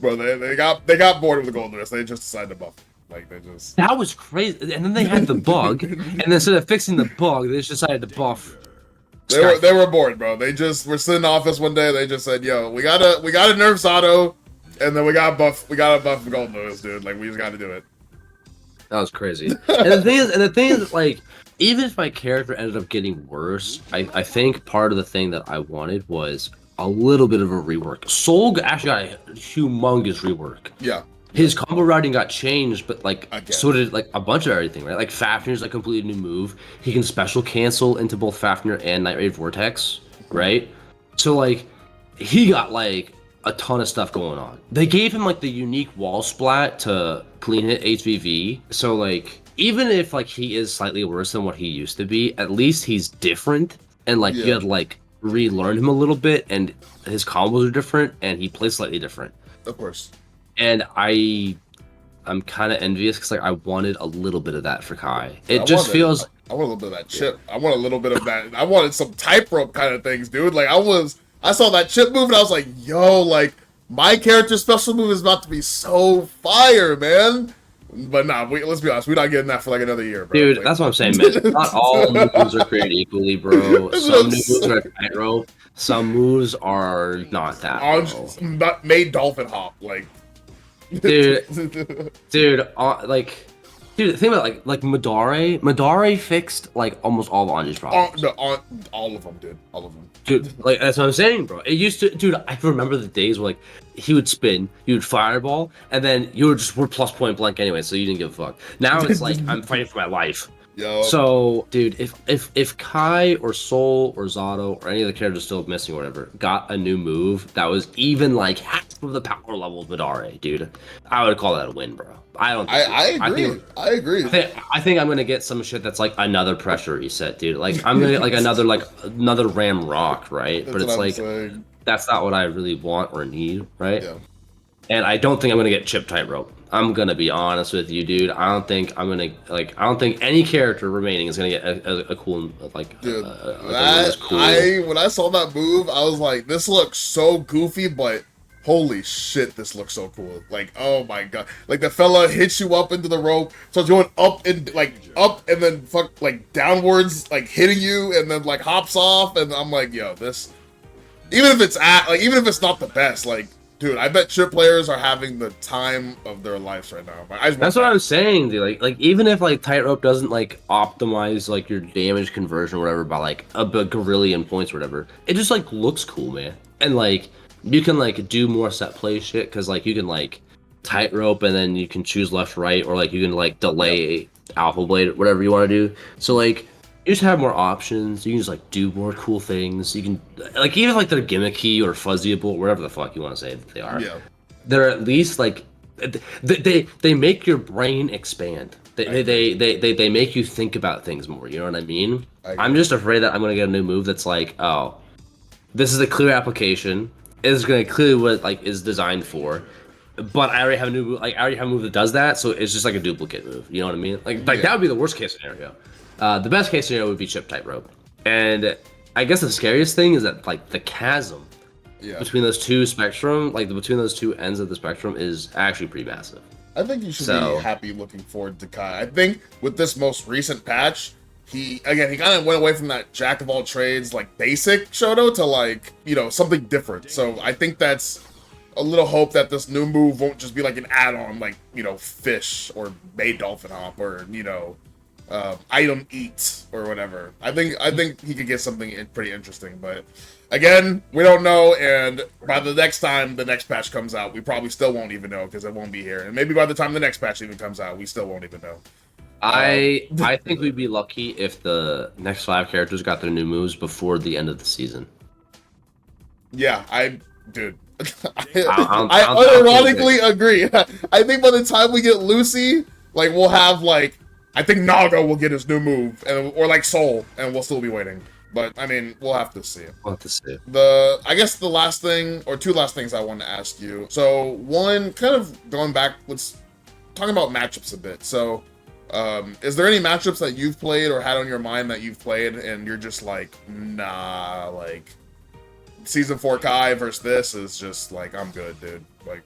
they got bored with the Gold Lewis. They just decided to buff it. Like that was crazy. And then they had the bug, and instead of fixing the bug, they just decided to buff. They were bored, bro. They just were sitting in the office one day. They just said, "Yo, we gotta nerf Zato, and then we gotta buff Golden Lewis, dude. Like, we just gotta do it." That was crazy. And the thing is, like, even if my character ended up getting worse, I think part of the thing that I wanted was a little bit of a rework. Soul actually got a humongous rework. Yeah. His combo routing got changed, but like so did like a bunch of everything, right? Like Fafnir's a completely new move. He can special cancel into both Fafnir and Night Raid Vortex, right? So like he got like a ton of stuff going on. They gave him like the unique wall splat to clean hit HVV. So like even if like he is slightly worse than what he used to be, at least he's different, and like you Yeah. had to like relearn him a little bit, and his combos are different, and he plays slightly different. Of course. And I'm kind of envious because like I wanted a little bit of that for Kai. I It just wanted- feels I want a little bit of that chip. I want a little bit of that. I wanted some tightrope kind of things, dude. Like I saw that chip move and I was like, yo, like my character's special move is about to be so fire, man. But nah, let's be honest, we're not getting that for like another year, bro. dude. Like, That's what I'm saying, man. Not all new moves are created equally, bro. That's Some what I'm new moves are saying. tightrope. Some moves are not that, bro. not made dolphin hop, like, dude. Dude, dude, think about it, like Madare. Madare fixed like almost all of Anji's problems. all of them, dude. All of them. Dude, like that's what I'm saying, bro. It used to, dude. I can remember the days where like he would spin, you would fireball, and then you were plus point blank anyway, so you didn't give a fuck. Now it's like I'm fighting for my life. Yo. So, dude, if Kai or Soul or Zato or any of the characters still missing or whatever got a new move that was even like half of the power level of Madare, dude, I would call that a win, bro. I don't. I agree. I agree. I think I'm gonna get some shit that's like another pressure reset, dude. Like I'm gonna get like another Ram Rock, right? That's But it's what I'm like saying. that's not what I really want or need, right? Yeah. And I don't think I'm gonna get chip tightrope. I'm gonna be honest with you, dude. I don't think any character remaining is gonna get a cool like. Dude, cool. when I saw that move, I was like, this looks so goofy, but holy shit, this looks so cool. Like, oh my god. Like the fella hits you up into the rope, starts going up and then like downwards, like hitting you, and then like hops off, and I'm like, yo, this even if it's not the best, like, dude, I bet chip players are having the time of their lives right now. That's what I'm saying, dude. Like even if like tightrope doesn't like optimize like your damage conversion or whatever by like a bagrillion points or whatever, it just like looks cool, man. And like you can like do more set play shit because like you can like tightrope and then you can choose left, right, or like you can like delay alpha blade, whatever you want to do. So like you just have more options. You can just like do more cool things. You can like even like they're gimmicky or fuzzyable, whatever the fuck you want to say that they are. Yeah. They're at least like they make your brain expand. They make you think about things more. You know what I mean? I'm just afraid that I'm gonna get a new move that's like, oh, this is a clear application. It's gonna clearly what like is designed for. But I already have a new move. Like I already have a move that does that, so it's just like a duplicate move. You know what I mean? Like that would be the worst case scenario. The best case scenario would be chip tightrope. And I guess the scariest thing is that like the chasm between those two spectrum, like between those two ends of the spectrum, is actually pretty massive. I think you should be happy looking forward to Kai. I think with this most recent patch, he kind of went away from that jack of all trades, like basic Shoto to like, you know, something different. So I think that's a little hope that this new move won't just be like an add-on, like, you know, fish or Bay Dolphin Hop or, you know, item eat or whatever. I think he could get something pretty interesting, but again, we don't know, and by the next time the next patch comes out, we probably still won't even know because it won't be here. And maybe by the time the next patch even comes out, we still won't even know. I think we'd be lucky if the next 5 characters got their new moves before the end of the season. Yeah, dude. I unironically agree. I think by the time we get Lucy, like we'll have like, I think Naga will get his new move, or like Soul, and we'll still be waiting. But I mean, we'll have to see. We'll have to see. I guess the last thing, or two last things I want to ask you. So one, kind of going back, let's talk about matchups a bit. So, is there any matchups that you've played or had on your mind that you've played, and you're just like, nah, like Season 4 Kai versus this is just like, I'm good, dude. Like,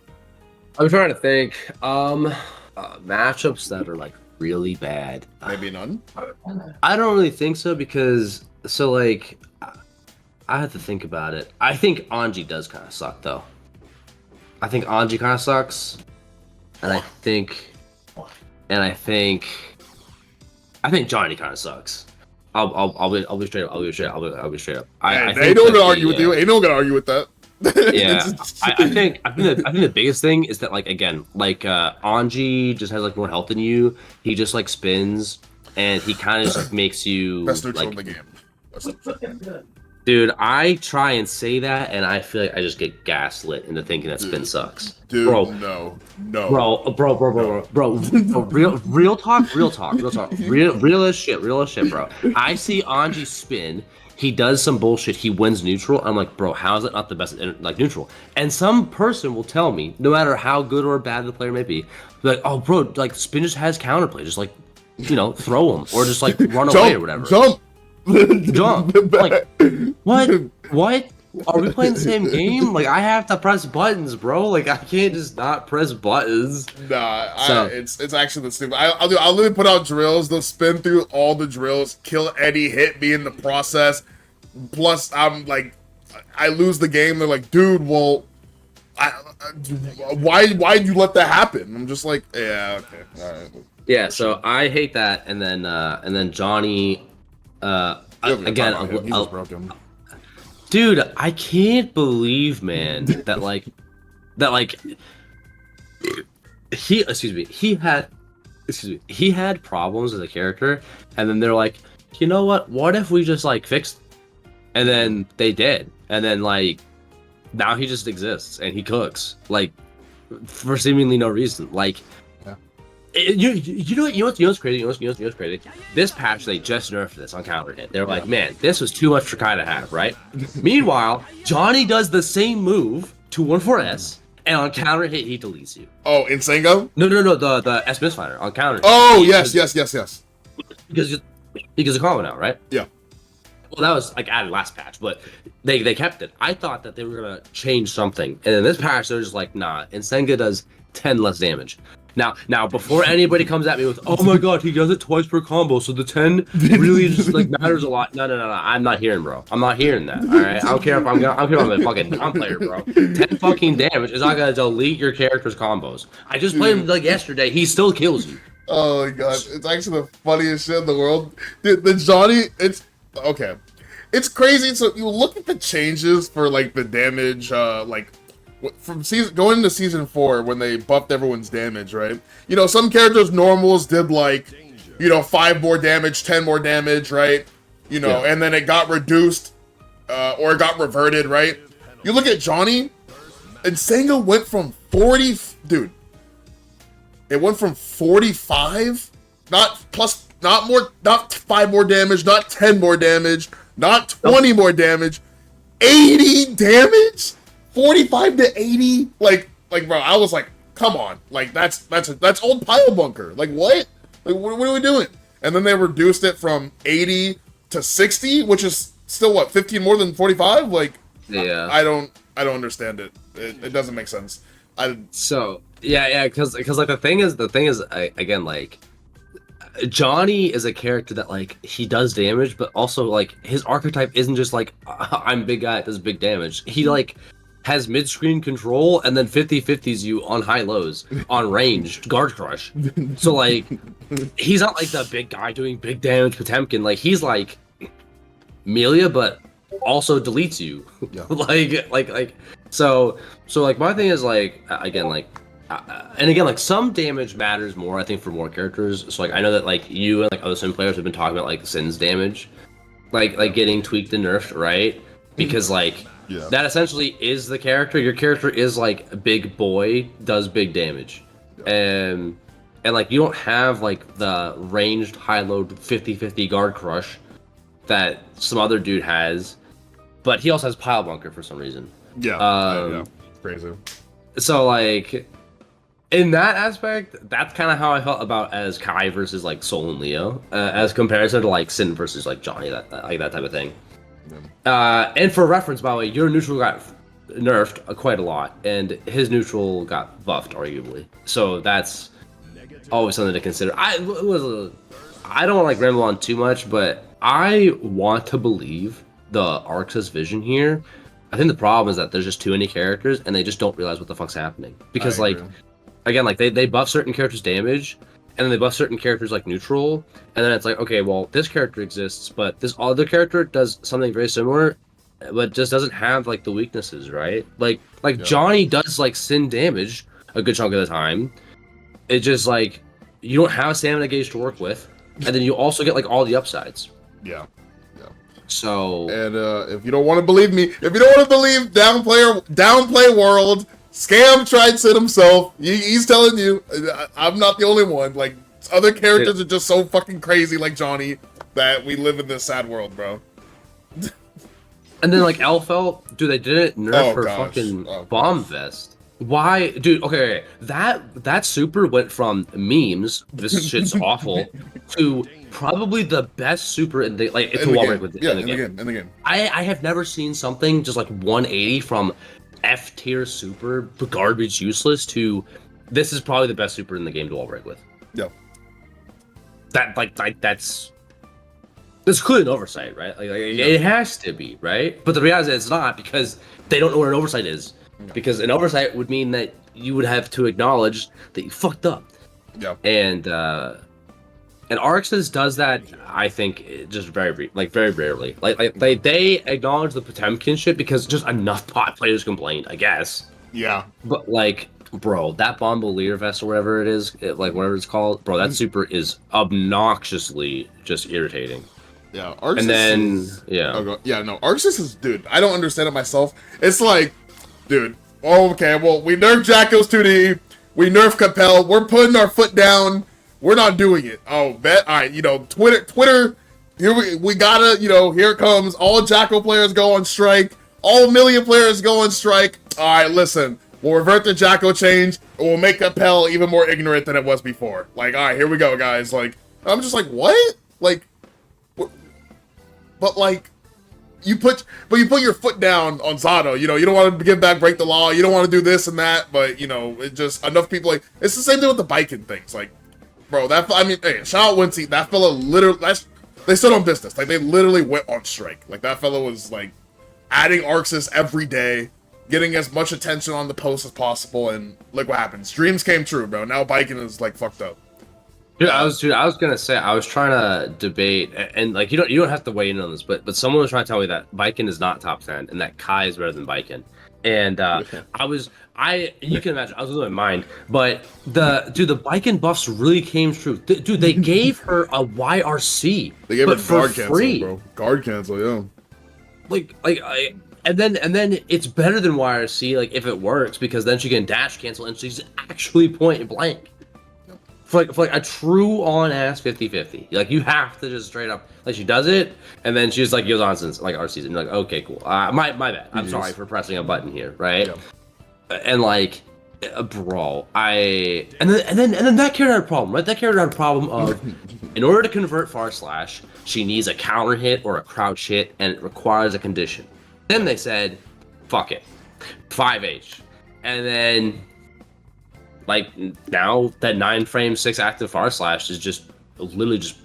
I'm trying to think. Matchups that are like really bad. Maybe none? I don't really think so because like I have to think about it. I think Anji does kind of suck though. I think Anji kind of sucks, and I think Johnny kind of sucks. I'll be straight up. I'll be straight up. Ain't no one gonna argue with you. Ain't no one gonna argue with that. Yeah, I think the biggest thing is that like again like Anji just has like more health than you. He just like spins and he kind of just like, makes you best neutral like, in the game. Dude, I try and say that, and I feel like I just get gaslit into thinking that spin sucks. Dude, Bro, no. real talk, real as shit, bro. I see Anji spin, he does some bullshit, he wins neutral. I'm like, bro, how is it not the best, like, neutral? And some person will tell me, no matter how good or bad the player may be, like, oh, bro, like, spin just has counterplay, just, like, you know, throw him, or just, like, run away or whatever. Jump! Like, what? Are we playing the same game? Like, I have to press buttons, bro. Like, I can't just not press buttons. Nah, it's actually the stupid. I'll literally put out drills. They'll spin through all the drills, kill any hit me in the process. Plus, I'm like, I lose the game. They're like, dude, well, why did you let that happen? I'm just like, yeah, okay, all right. Yeah, so I hate that, and then Johnny. Again, he's just broken. Dude, I can't believe, man, that he had problems as a character, and then they're like, you know what if we just, like, fix, and then they did, and then, like, now he just exists and he cooks, like, for seemingly no reason, like. You know what's crazy? You know what's crazy? This patch, they just nerfed this on counter hit. They're like, man, this was too much for Kai to have, right? Meanwhile, Johnny does the same move to 1-4-S, and on counter hit, he deletes you. Oh, in Sango? No, the S Misfinder on counter hit. Oh, yes. Because of combo now, right? Yeah. Well, that was, like, added last patch, but they kept it. I thought that they were gonna change something, and in this patch, they're just like, nah, and Senga does 10 less damage. Now, before anybody comes at me with, oh my god, he does it twice per combo, so the 10 really just, like, matters a lot. No, I'm not hearing, bro. I'm not hearing that, alright? I don't care if I'm a fucking down player, bro. 10 fucking damage is not gonna delete your character's combos. I just played him, like, yesterday, he still kills you. Oh my god, it's actually the funniest shit in the world. Dude, the Johnny, it's, okay. It's crazy, so you look at the changes for, like, the damage, like, from going into season 4 when they buffed everyone's damage, right? You know, some characters normals did, like, you know, 5 more damage, 10 more damage, right? You know, and then it got reduced or it got reverted, right? You look at Johnny, and Senga went from 40, dude. It went from 45, not 5 more damage, not 10 more damage, not 20 more damage, 80 damage. 45 to 80, like, bro, I was like, come on, like, that's old pile bunker, like, what? Like, what are we doing? And then they reduced it from 80 to 60, which is still, what, 15 more than 45? Like, yeah, I don't understand it. It doesn't make sense. So yeah, because like the thing is, again, like, Johnny is a character that, like, he does damage, but also, like, his archetype isn't just like, I'm big guy that does big damage. He, like, has mid-screen control and then 50-50s you on high lows, on range, guard crush. So, like, he's not like the big guy doing big damage Potemkin. Like, he's like Melia, but also deletes you. Yeah. So like, my thing is, like, again, like, like, some damage matters more, I think, for more characters. So, like, I know that, like, you and, like, other sim players have been talking about, like, Sin's damage, like getting tweaked and nerfed, right? Because, like, yeah, that essentially is the character. Your character is, like, big boy, does big damage. Yeah. And like, you don't have, like, the ranged high load 50-50 guard crush that some other dude has, but he also has pile bunker for some reason. Yeah, crazy. So, like, in that aspect, that's kind of how I felt about as Kai versus, like, Sol and Leo, as comparison to, like, Sin versus, like, Johnny, that type of thing. And for reference, by the way, your neutral got nerfed quite a lot, and his neutral got buffed, arguably. So that's always something to consider. I don't want to, like, ramble on too much, but I want to believe the Arx's vision here. I think the problem is that there's just too many characters, and they just don't realize what the fuck's happening. Because, like, again, like, they buff certain characters' damage, and then they buff certain characters, like, neutral, and then it's like, okay, well, this character exists, but this other character does something very similar, but just doesn't have, like, the weaknesses, right? Like Johnny does, like, Sin damage a good chunk of the time. It just, like, you don't have a stamina gauge to work with, and then you also get, like, all the upsides. Yeah. So and if you don't want to believe me, if you don't want to believe downplay world, Scam tried it himself. He's telling you, I'm not the only one. Like, other characters are just so fucking crazy, like Johnny, that we live in this sad world, bro. And then like Elfelt, dude, they didn't nerf her fucking bomb vest. Why, dude? Okay, that super went from memes, this shit's awful, to probably the best super in the like in the game. I have never seen something just like 180 from F tier super garbage useless to this is probably the best super in the game to wall break with. Yeah. That's clearly an oversight, right? Like it has to be, right? But the reality is it's not because they don't know what an oversight is. Because an oversight would mean that you would have to acknowledge that you fucked up. Yeah. And Arxes does that, I think, just very rarely. Like they acknowledge the Potemkin shit because just enough pot players complained, I guess. Yeah. But like, bro, that Bombolier vest or whatever it is, like whatever it's called, bro, that super is obnoxiously just irritating. Yeah. Arxes and then Arxes is, dude, I don't understand it myself. It's like, dude, okay, well, we nerfed Jacko's 2D, we nerfed Capel, we're putting our foot down, we're not doing it. Oh, bet, alright, Twitter, here we gotta, here it comes, all Jacko players go on strike, all Million players go on strike. Alright, listen, we'll revert the Jacko change, and we'll make Capel even more ignorant than it was before. Like, alright, here we go, guys. Like, I'm just like, what? Like, but like, you put your foot down on Zato. You don't want to give back, break the law. You don't want to do this and that. But it just enough people like it's the same thing with the biking things. Like, bro, hey, shout out Wincy. That fella literally, they stood on business. Like they literally went on strike. Like that fella was like adding Arxes every day, getting as much attention on the post as possible. And look what happens. Dreams came true, bro. Now biking is like fucked up. Dude, I was gonna say I was trying to debate, and like you don't have to weigh in on this, but someone was trying to tell me that Biken is not top 10 and that Kai is better than Biken, and you can imagine I was losing my mind, but the Biken buffs really came true. Dude, they gave her a YRC, they gave her guard cancel, bro. Guard cancel, yeah. And then it's better than YRC, like if it works, because then she can dash cancel and she's actually point blank. For like a true on-ass 50-50. Like, you have to just straight up, like, she does it, and then she's like, goes on since, like, our season. You're like, okay, cool. My bad. I'm sorry for pressing a button here, right? Yeah. And, like, bro, and then that character had a problem, right? That character had a problem of, in order to convert Far Slash, she needs a counter hit or a crouch hit, and it requires a condition. Then they said, fuck it. 5H. And then... like now that 9 frame 6 active Far Slash is just literally just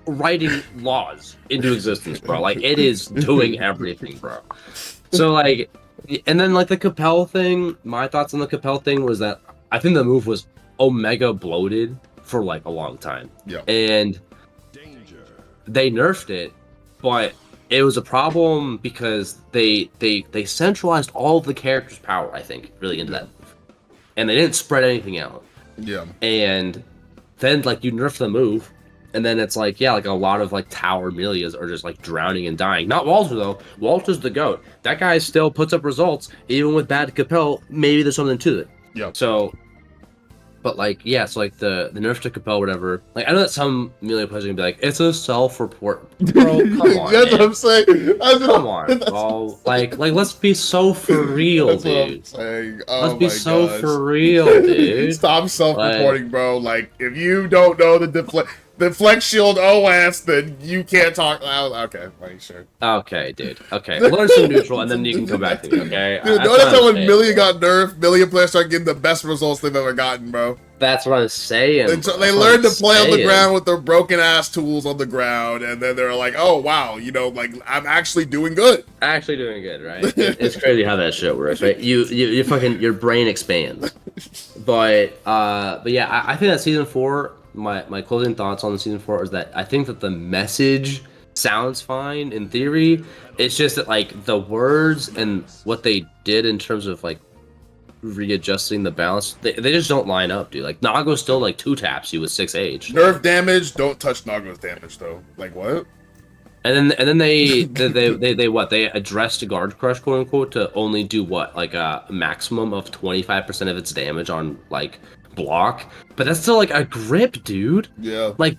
writing laws into existence, bro. Like it is doing everything, bro. So like, and then like the Capel thing, my thoughts on the Capel thing was that I think the move was omega bloated for like a long time. Yeah. And they nerfed it, but it was a problem because they centralized all of the characters' power, I think, really into that. And they didn't spread anything out. Yeah. And then, like, you nerf the move, and then it's like, yeah, like, a lot of, like, tower Melias are just, like, drowning and dying. Not Walter, though. Walter's the GOAT. That guy still puts up results, even with bad Capel. Maybe there's something to it. Yeah. So, but, like, yeah, so, like, the nerf to Capel, whatever. Like, I know that some Melia players are gonna be like, it's a self-report. Bro, come on, that's what I'm saying. Come on, bro. Like, let's be so for real, that's dude. What I'm saying. Oh, let's be so for real, dude. Stop self-reporting, bro. Like, if you don't know the Flex Shield OS, then you can't talk. Okay, like, sure. Okay, dude. Okay, learn some neutral, and then you can come back to me, okay? Dude, notice how when Millia got nerfed, Millia players started getting the best results they've ever gotten, bro. That's what I'm saying. They learned to play on the ground with their broken-ass tools on the ground, and then they're like, oh, wow, like, I'm actually doing good. Actually doing good, right? It's crazy how that shit works, right? You fucking, your brain expands. But yeah, I think that Season 4... My closing thoughts on the Season 4 is that I think that the message sounds fine in theory. It's just that, like, the words and what they did in terms of, like, readjusting the balance, they just don't line up, dude. Like, Nago still, like, 2 taps you with 6H. Nerf damage, don't touch Nago's damage, though. Like, what? And then they what they addressed guard crush quote unquote to only do what like a maximum of 25% of its damage on like block, but that's still like a grip, dude. Yeah. Like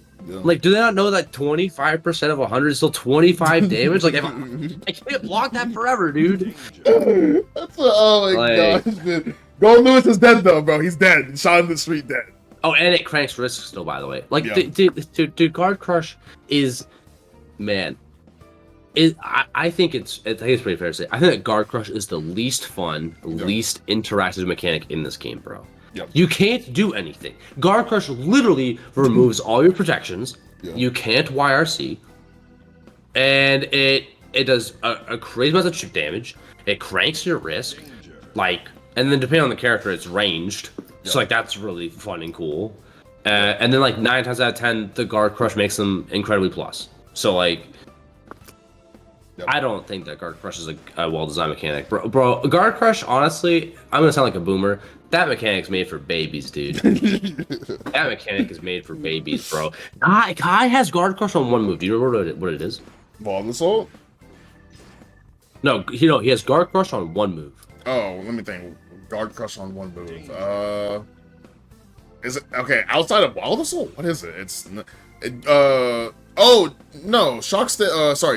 do they not know that 25% of 100 is still 25 damage? Like if I can't block that forever, dude. Oh my gosh, dude. Golden Lewis is dead though, bro. He's dead. Shot in the street, dead. Oh, and it cranks risk still, by the way. Like, Yeah. dude, guard crush is, man, I think it's pretty fair to say. I think that guard crush is the least fun, least interactive mechanic in this game, bro. Yep. You can't do anything. Guard crush literally removes all your protections. Yeah. You can't YRC, and it does a crazy amount of chip damage. It cranks your risk, like, and then depending on the character, it's ranged. So like that's really fun and cool. And then like 9 times out of 10, the guard crush makes them incredibly plus. So like, I don't think that guard crush is a well-designed mechanic, bro. Guard crush, honestly, I'm gonna sound like a boomer. That mechanic's made for babies, dude. That mechanic is made for babies, bro. Kai has guard crush on one move. Do you remember what it is? Ball of Assault? No, he has guard crush on one move. Oh, let me think. Guard crush on one move. Is it okay? Outside of Wild Assault, what is it? It's oh no, sorry,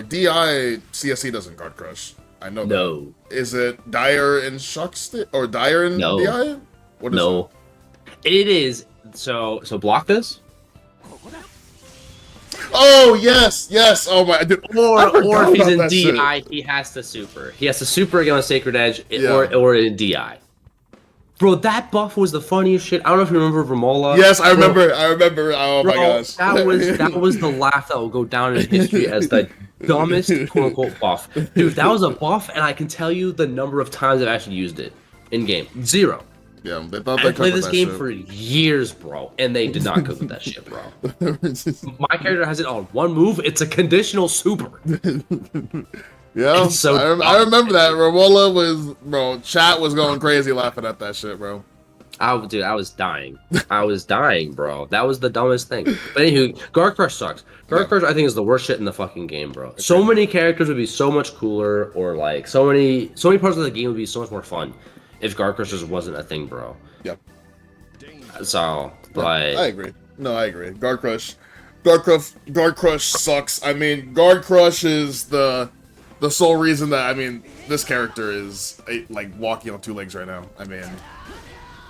DI CSC doesn't guard crush. I know. No. That. Is it Dire and or Dire and DI? What is it? It is so block this. Oh yes. Oh my. Dude, or if he's in DI, he has to super. He has to super again on Sacred Edge, or in DI. Bro, that buff was the funniest shit. I don't know if you remember Ramola. Yes, I remember. Oh my gosh. That was the laugh that will go down in history as the dumbest quote unquote buff. Dude, that was a buff, and I can tell you the number of times I've actually used it in game. 0. Yeah, they thought they I played this game for years, bro, and they did not cook with that shit, bro. My character has it on one move. It's a conditional super. Yeah, so I remember that. Ramola was, bro, chat was going crazy laughing at that shit, bro. I was dying. I was dying, bro. That was the dumbest thing. But anywho, Guard Crush sucks. Guard Crush, I think, is the worst shit in the fucking game, bro. Okay. So many characters would be so much cooler, or like so many parts of the game would be so much more fun if Guard Crush just wasn't a thing, bro. Yep. So, like, I agree. No, I agree. Guard Crush sucks. I mean, Guard Crush is the sole reason that, I mean, this character is like walking on 2 legs right now. I mean,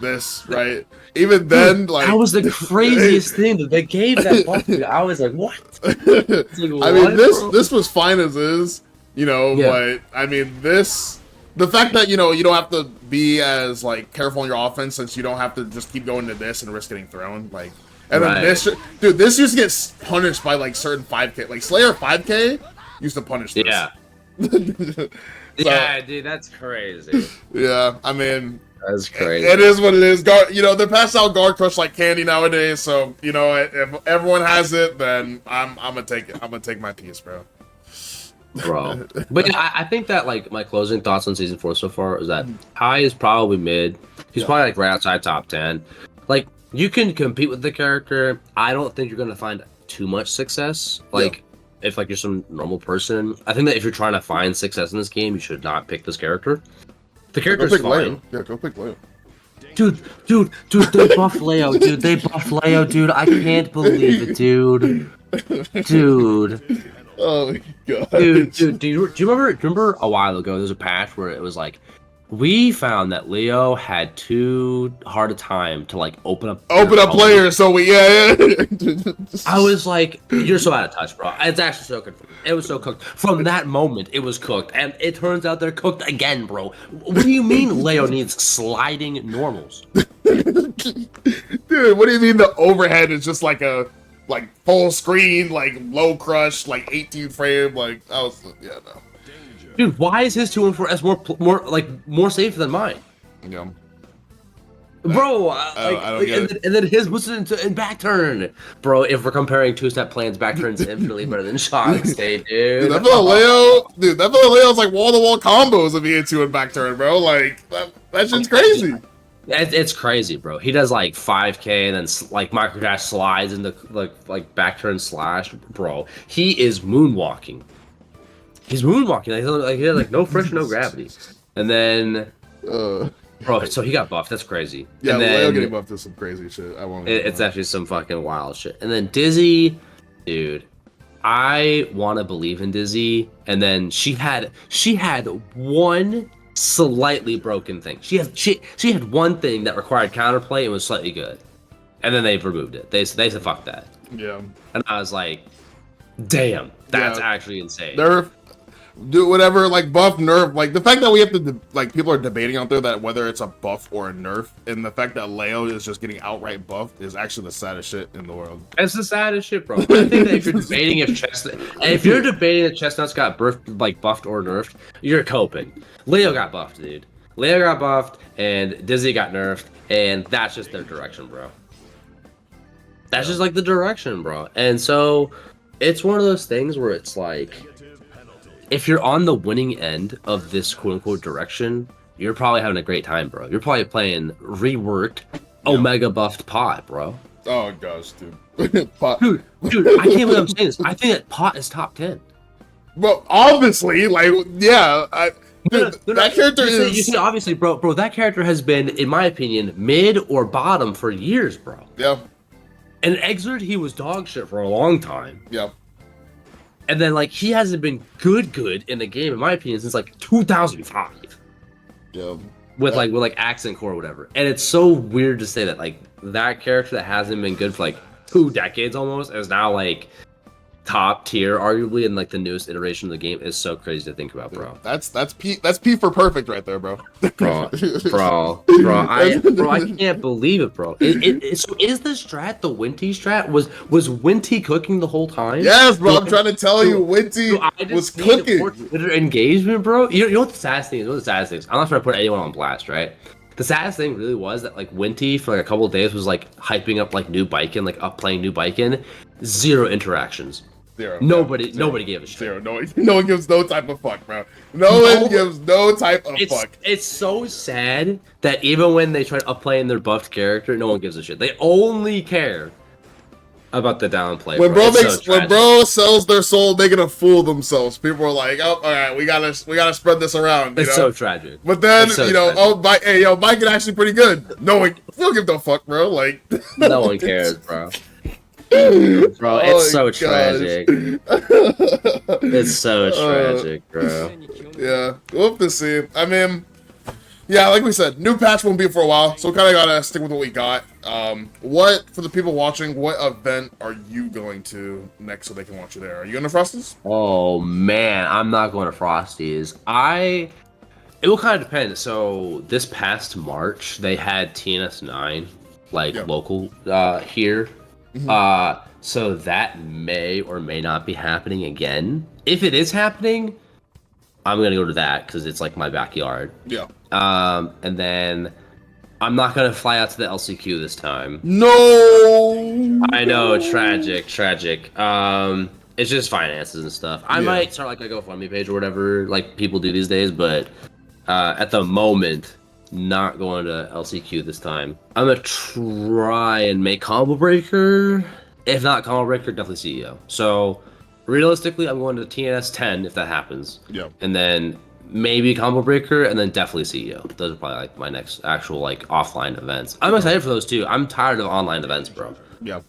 this, right? Even then, like, that was the craziest thing that they gave that buff to. I was like, what? Like, I mean, this was fine as is, you know, but I mean, the fact that, you know, you don't have to be as like careful on your offense, since you don't have to just keep going to this and risk getting thrown, like, and then this, dude, this used to get punished by like certain 5K, like Slayer 5K used to punish this. Yeah. Yeah, dude, that's crazy. Yeah, I mean, that's crazy. It is what it is. You know, they pass out Guard Crush like candy nowadays. So, you know, if everyone has it, then I'm gonna take it. I'm gonna take my piece, bro. But I think that, like, my closing thoughts on season 4 so far is that Kai is probably mid. He's probably like right outside top 10. Like, you can compete with the character. I don't think you're gonna find too much success. Like. If like you're some normal person, I think that if you're trying to find success in this game, you should not pick this character. The character's fine. Yeah, go pick Leo. Dude, they buff Leo, dude. They buff Leo, dude. I can't believe it, dude. Dude. Oh my god. Dude, do you remember a while ago there was a patch where it was like, we found that Leo had too hard a time to like open up players, so we I was like, you're so out of touch, bro. It's actually so good. It was so cooked. From that moment, it was cooked, and it turns out they're cooked again, bro. What do you mean Leo needs sliding normals? Dude, what do you mean the overhead is just like a full screen, like low crush, like 18 frame, like no. Dude, why is his 2 and 4S more safe than mine? Yeah. Bro, and then his was in back turn. Bro, if we're comparing 2-step plans, back turn's infinitely better than Shock State, dude. Dude, that feel like Leo's like wall-to-wall combos of E2 and back turn, bro. Like, that shit's crazy. It's crazy, bro. He does like 5K and then like micro dash slides into like back turn slash, bro. He is moonwalking. He's moonwalking. He has like no friction, no gravity. And then, bro, so he got buffed. That's crazy. Yeah, and Leo then, getting buffed is some crazy shit. I won't. It's actually some fucking wild shit. And then Dizzy, dude, I want to believe in Dizzy. And then she had one slightly broken thing. She had one thing that required counterplay and was slightly good, and then they've removed it. They said fuck that. Yeah. And I was like, damn, that's actually insane. Nerf, do whatever, like buff, nerf, like the fact that we have to like people are debating out there that whether it's a buff or a nerf, and the fact that Leo is just getting outright buffed is actually the saddest shit in the world. It's the saddest shit, bro. I think that if you're debating if Chestnuts got buffed or nerfed, you're coping. Leo got buffed, dude. Leo got buffed, and Dizzy got nerfed, and that's just their direction, bro. That's just like the direction, bro. And so it's one of those things where it's like, if you're on the winning end of this quote-unquote direction, you're probably having a great time, bro. You're probably playing reworked, Omega buffed Pot, bro. Oh gosh, dude. Pot. Dude, I can't believe I'm saying this. I think that Pot is top 10. Well, obviously, like, yeah, that character is... You see, obviously, bro, that character has been, in my opinion, mid or bottom for years, bro. Yeah. And Exert, he was dog shit for a long time. Yeah. And then, like, he hasn't been good in the game, in my opinion, since, like, 2005. Yeah. With Accent Core or whatever. And it's so weird to say that, like, that character that hasn't been good for, like, 2 decades almost is now, like, top tier, arguably, in, like, the newest iteration of the game is so crazy to think about, bro. That's P for perfect right there, bro. Bro, I can't believe it, bro. So is the strat the Winty strat? Was Winty cooking the whole time? Yes, bro. I'm trying to tell you, Winty was cooking. Twitter engagement, bro. You know what the saddest thing is? I'm not trying to put anyone on blast, right? The saddest thing really was that like Winty for like a couple of days was like hyping up like new Biken, like up playing new Biken. 0 interactions. 0. Nobody gave a shit. 0. No one gives no type of fuck, bro. No one gives no type of fuck. It's so sad that even when they try to upplay in their buffed character, no one gives a shit. They only care about the downplay. When bro sells their soul, they're gonna fool themselves. People are like, oh, all right, we gotta spread this around. It's so tragic. But then Mike is actually pretty good. No one, don't give no fuck, bro. Like, no one cares, bro. Bro, it's so tragic. It's so tragic, bro. Yeah, we'll have to see. I mean, yeah, like we said, new patch won't be for a while, so we kind of gotta stick with what we got. What, for the people watching, what event are you going to next so they can watch you there? Are you going to Frosties? Oh, man, I'm not going to Frosties. It will kind of depend. So, this past March, they had TNS 9, local, here. Mm-hmm. So that may or may not be happening again. If it is happening, I'm gonna go to that because it's like my backyard. Yeah. And then I'm not gonna fly out to the LCQ this time. No. I know, tragic. It's just finances and stuff. I might start like a GoFundMe page or whatever, like people do these days, but at the moment, not going to LCQ this time. I'm gonna try and make Combo Breaker. If not Combo Breaker, definitely CEO. So realistically, I'm going to TNS 10 if that happens. Yeah. And then maybe Combo Breaker, and then definitely CEO. Those are probably like my next actual like offline events. I'm excited for those too. I'm tired of online events, bro. Yeah.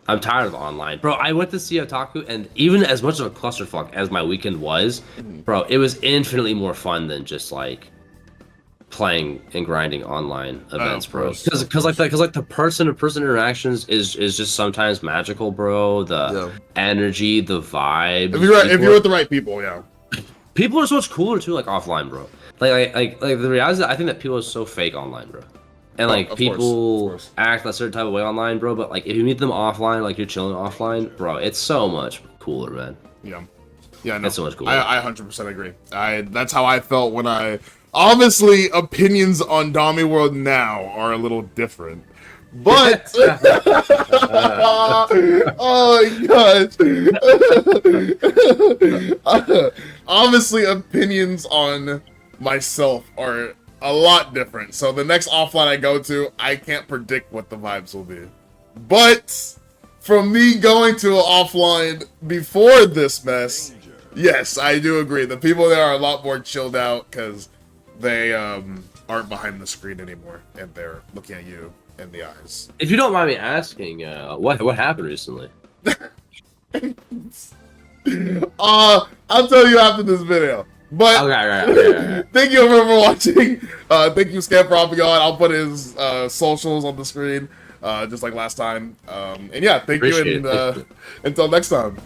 I'm tired of online. Bro, I went to see Otaku, and even as much of a clusterfuck as my weekend was, bro, it was infinitely more fun than just like playing and grinding online events, bro. Because the person-to-person interactions is just sometimes magical, bro. The energy, the vibe. If you're with the right people, yeah. People are so much cooler too, like offline, bro. Like the reality is that I think that people are so fake online, bro. And like people act a certain type of way online, bro. But like if you meet them offline, like you're chilling offline, bro, it's so much cooler, man. Yeah. Yeah, no. It's so much cooler. I 100% agree. That's how I felt when I... Obviously, opinions on Domi World now are a little different. But... oh, gosh. Obviously, opinions on myself are A lot different. So the next offline I go to, I can't predict what the vibes will be. But from me going to an offline before this mess, yes, I do agree. The people there are a lot more chilled out because they aren't behind the screen anymore and they're looking at you in the eyes. If you don't mind me asking, what happened recently? I'll tell you after this video. But Okay. thank you everyone for watching. Thank you, Scam, for hopping on. I'll put his socials on the screen, just like last time. And yeah, thank you, and until next time.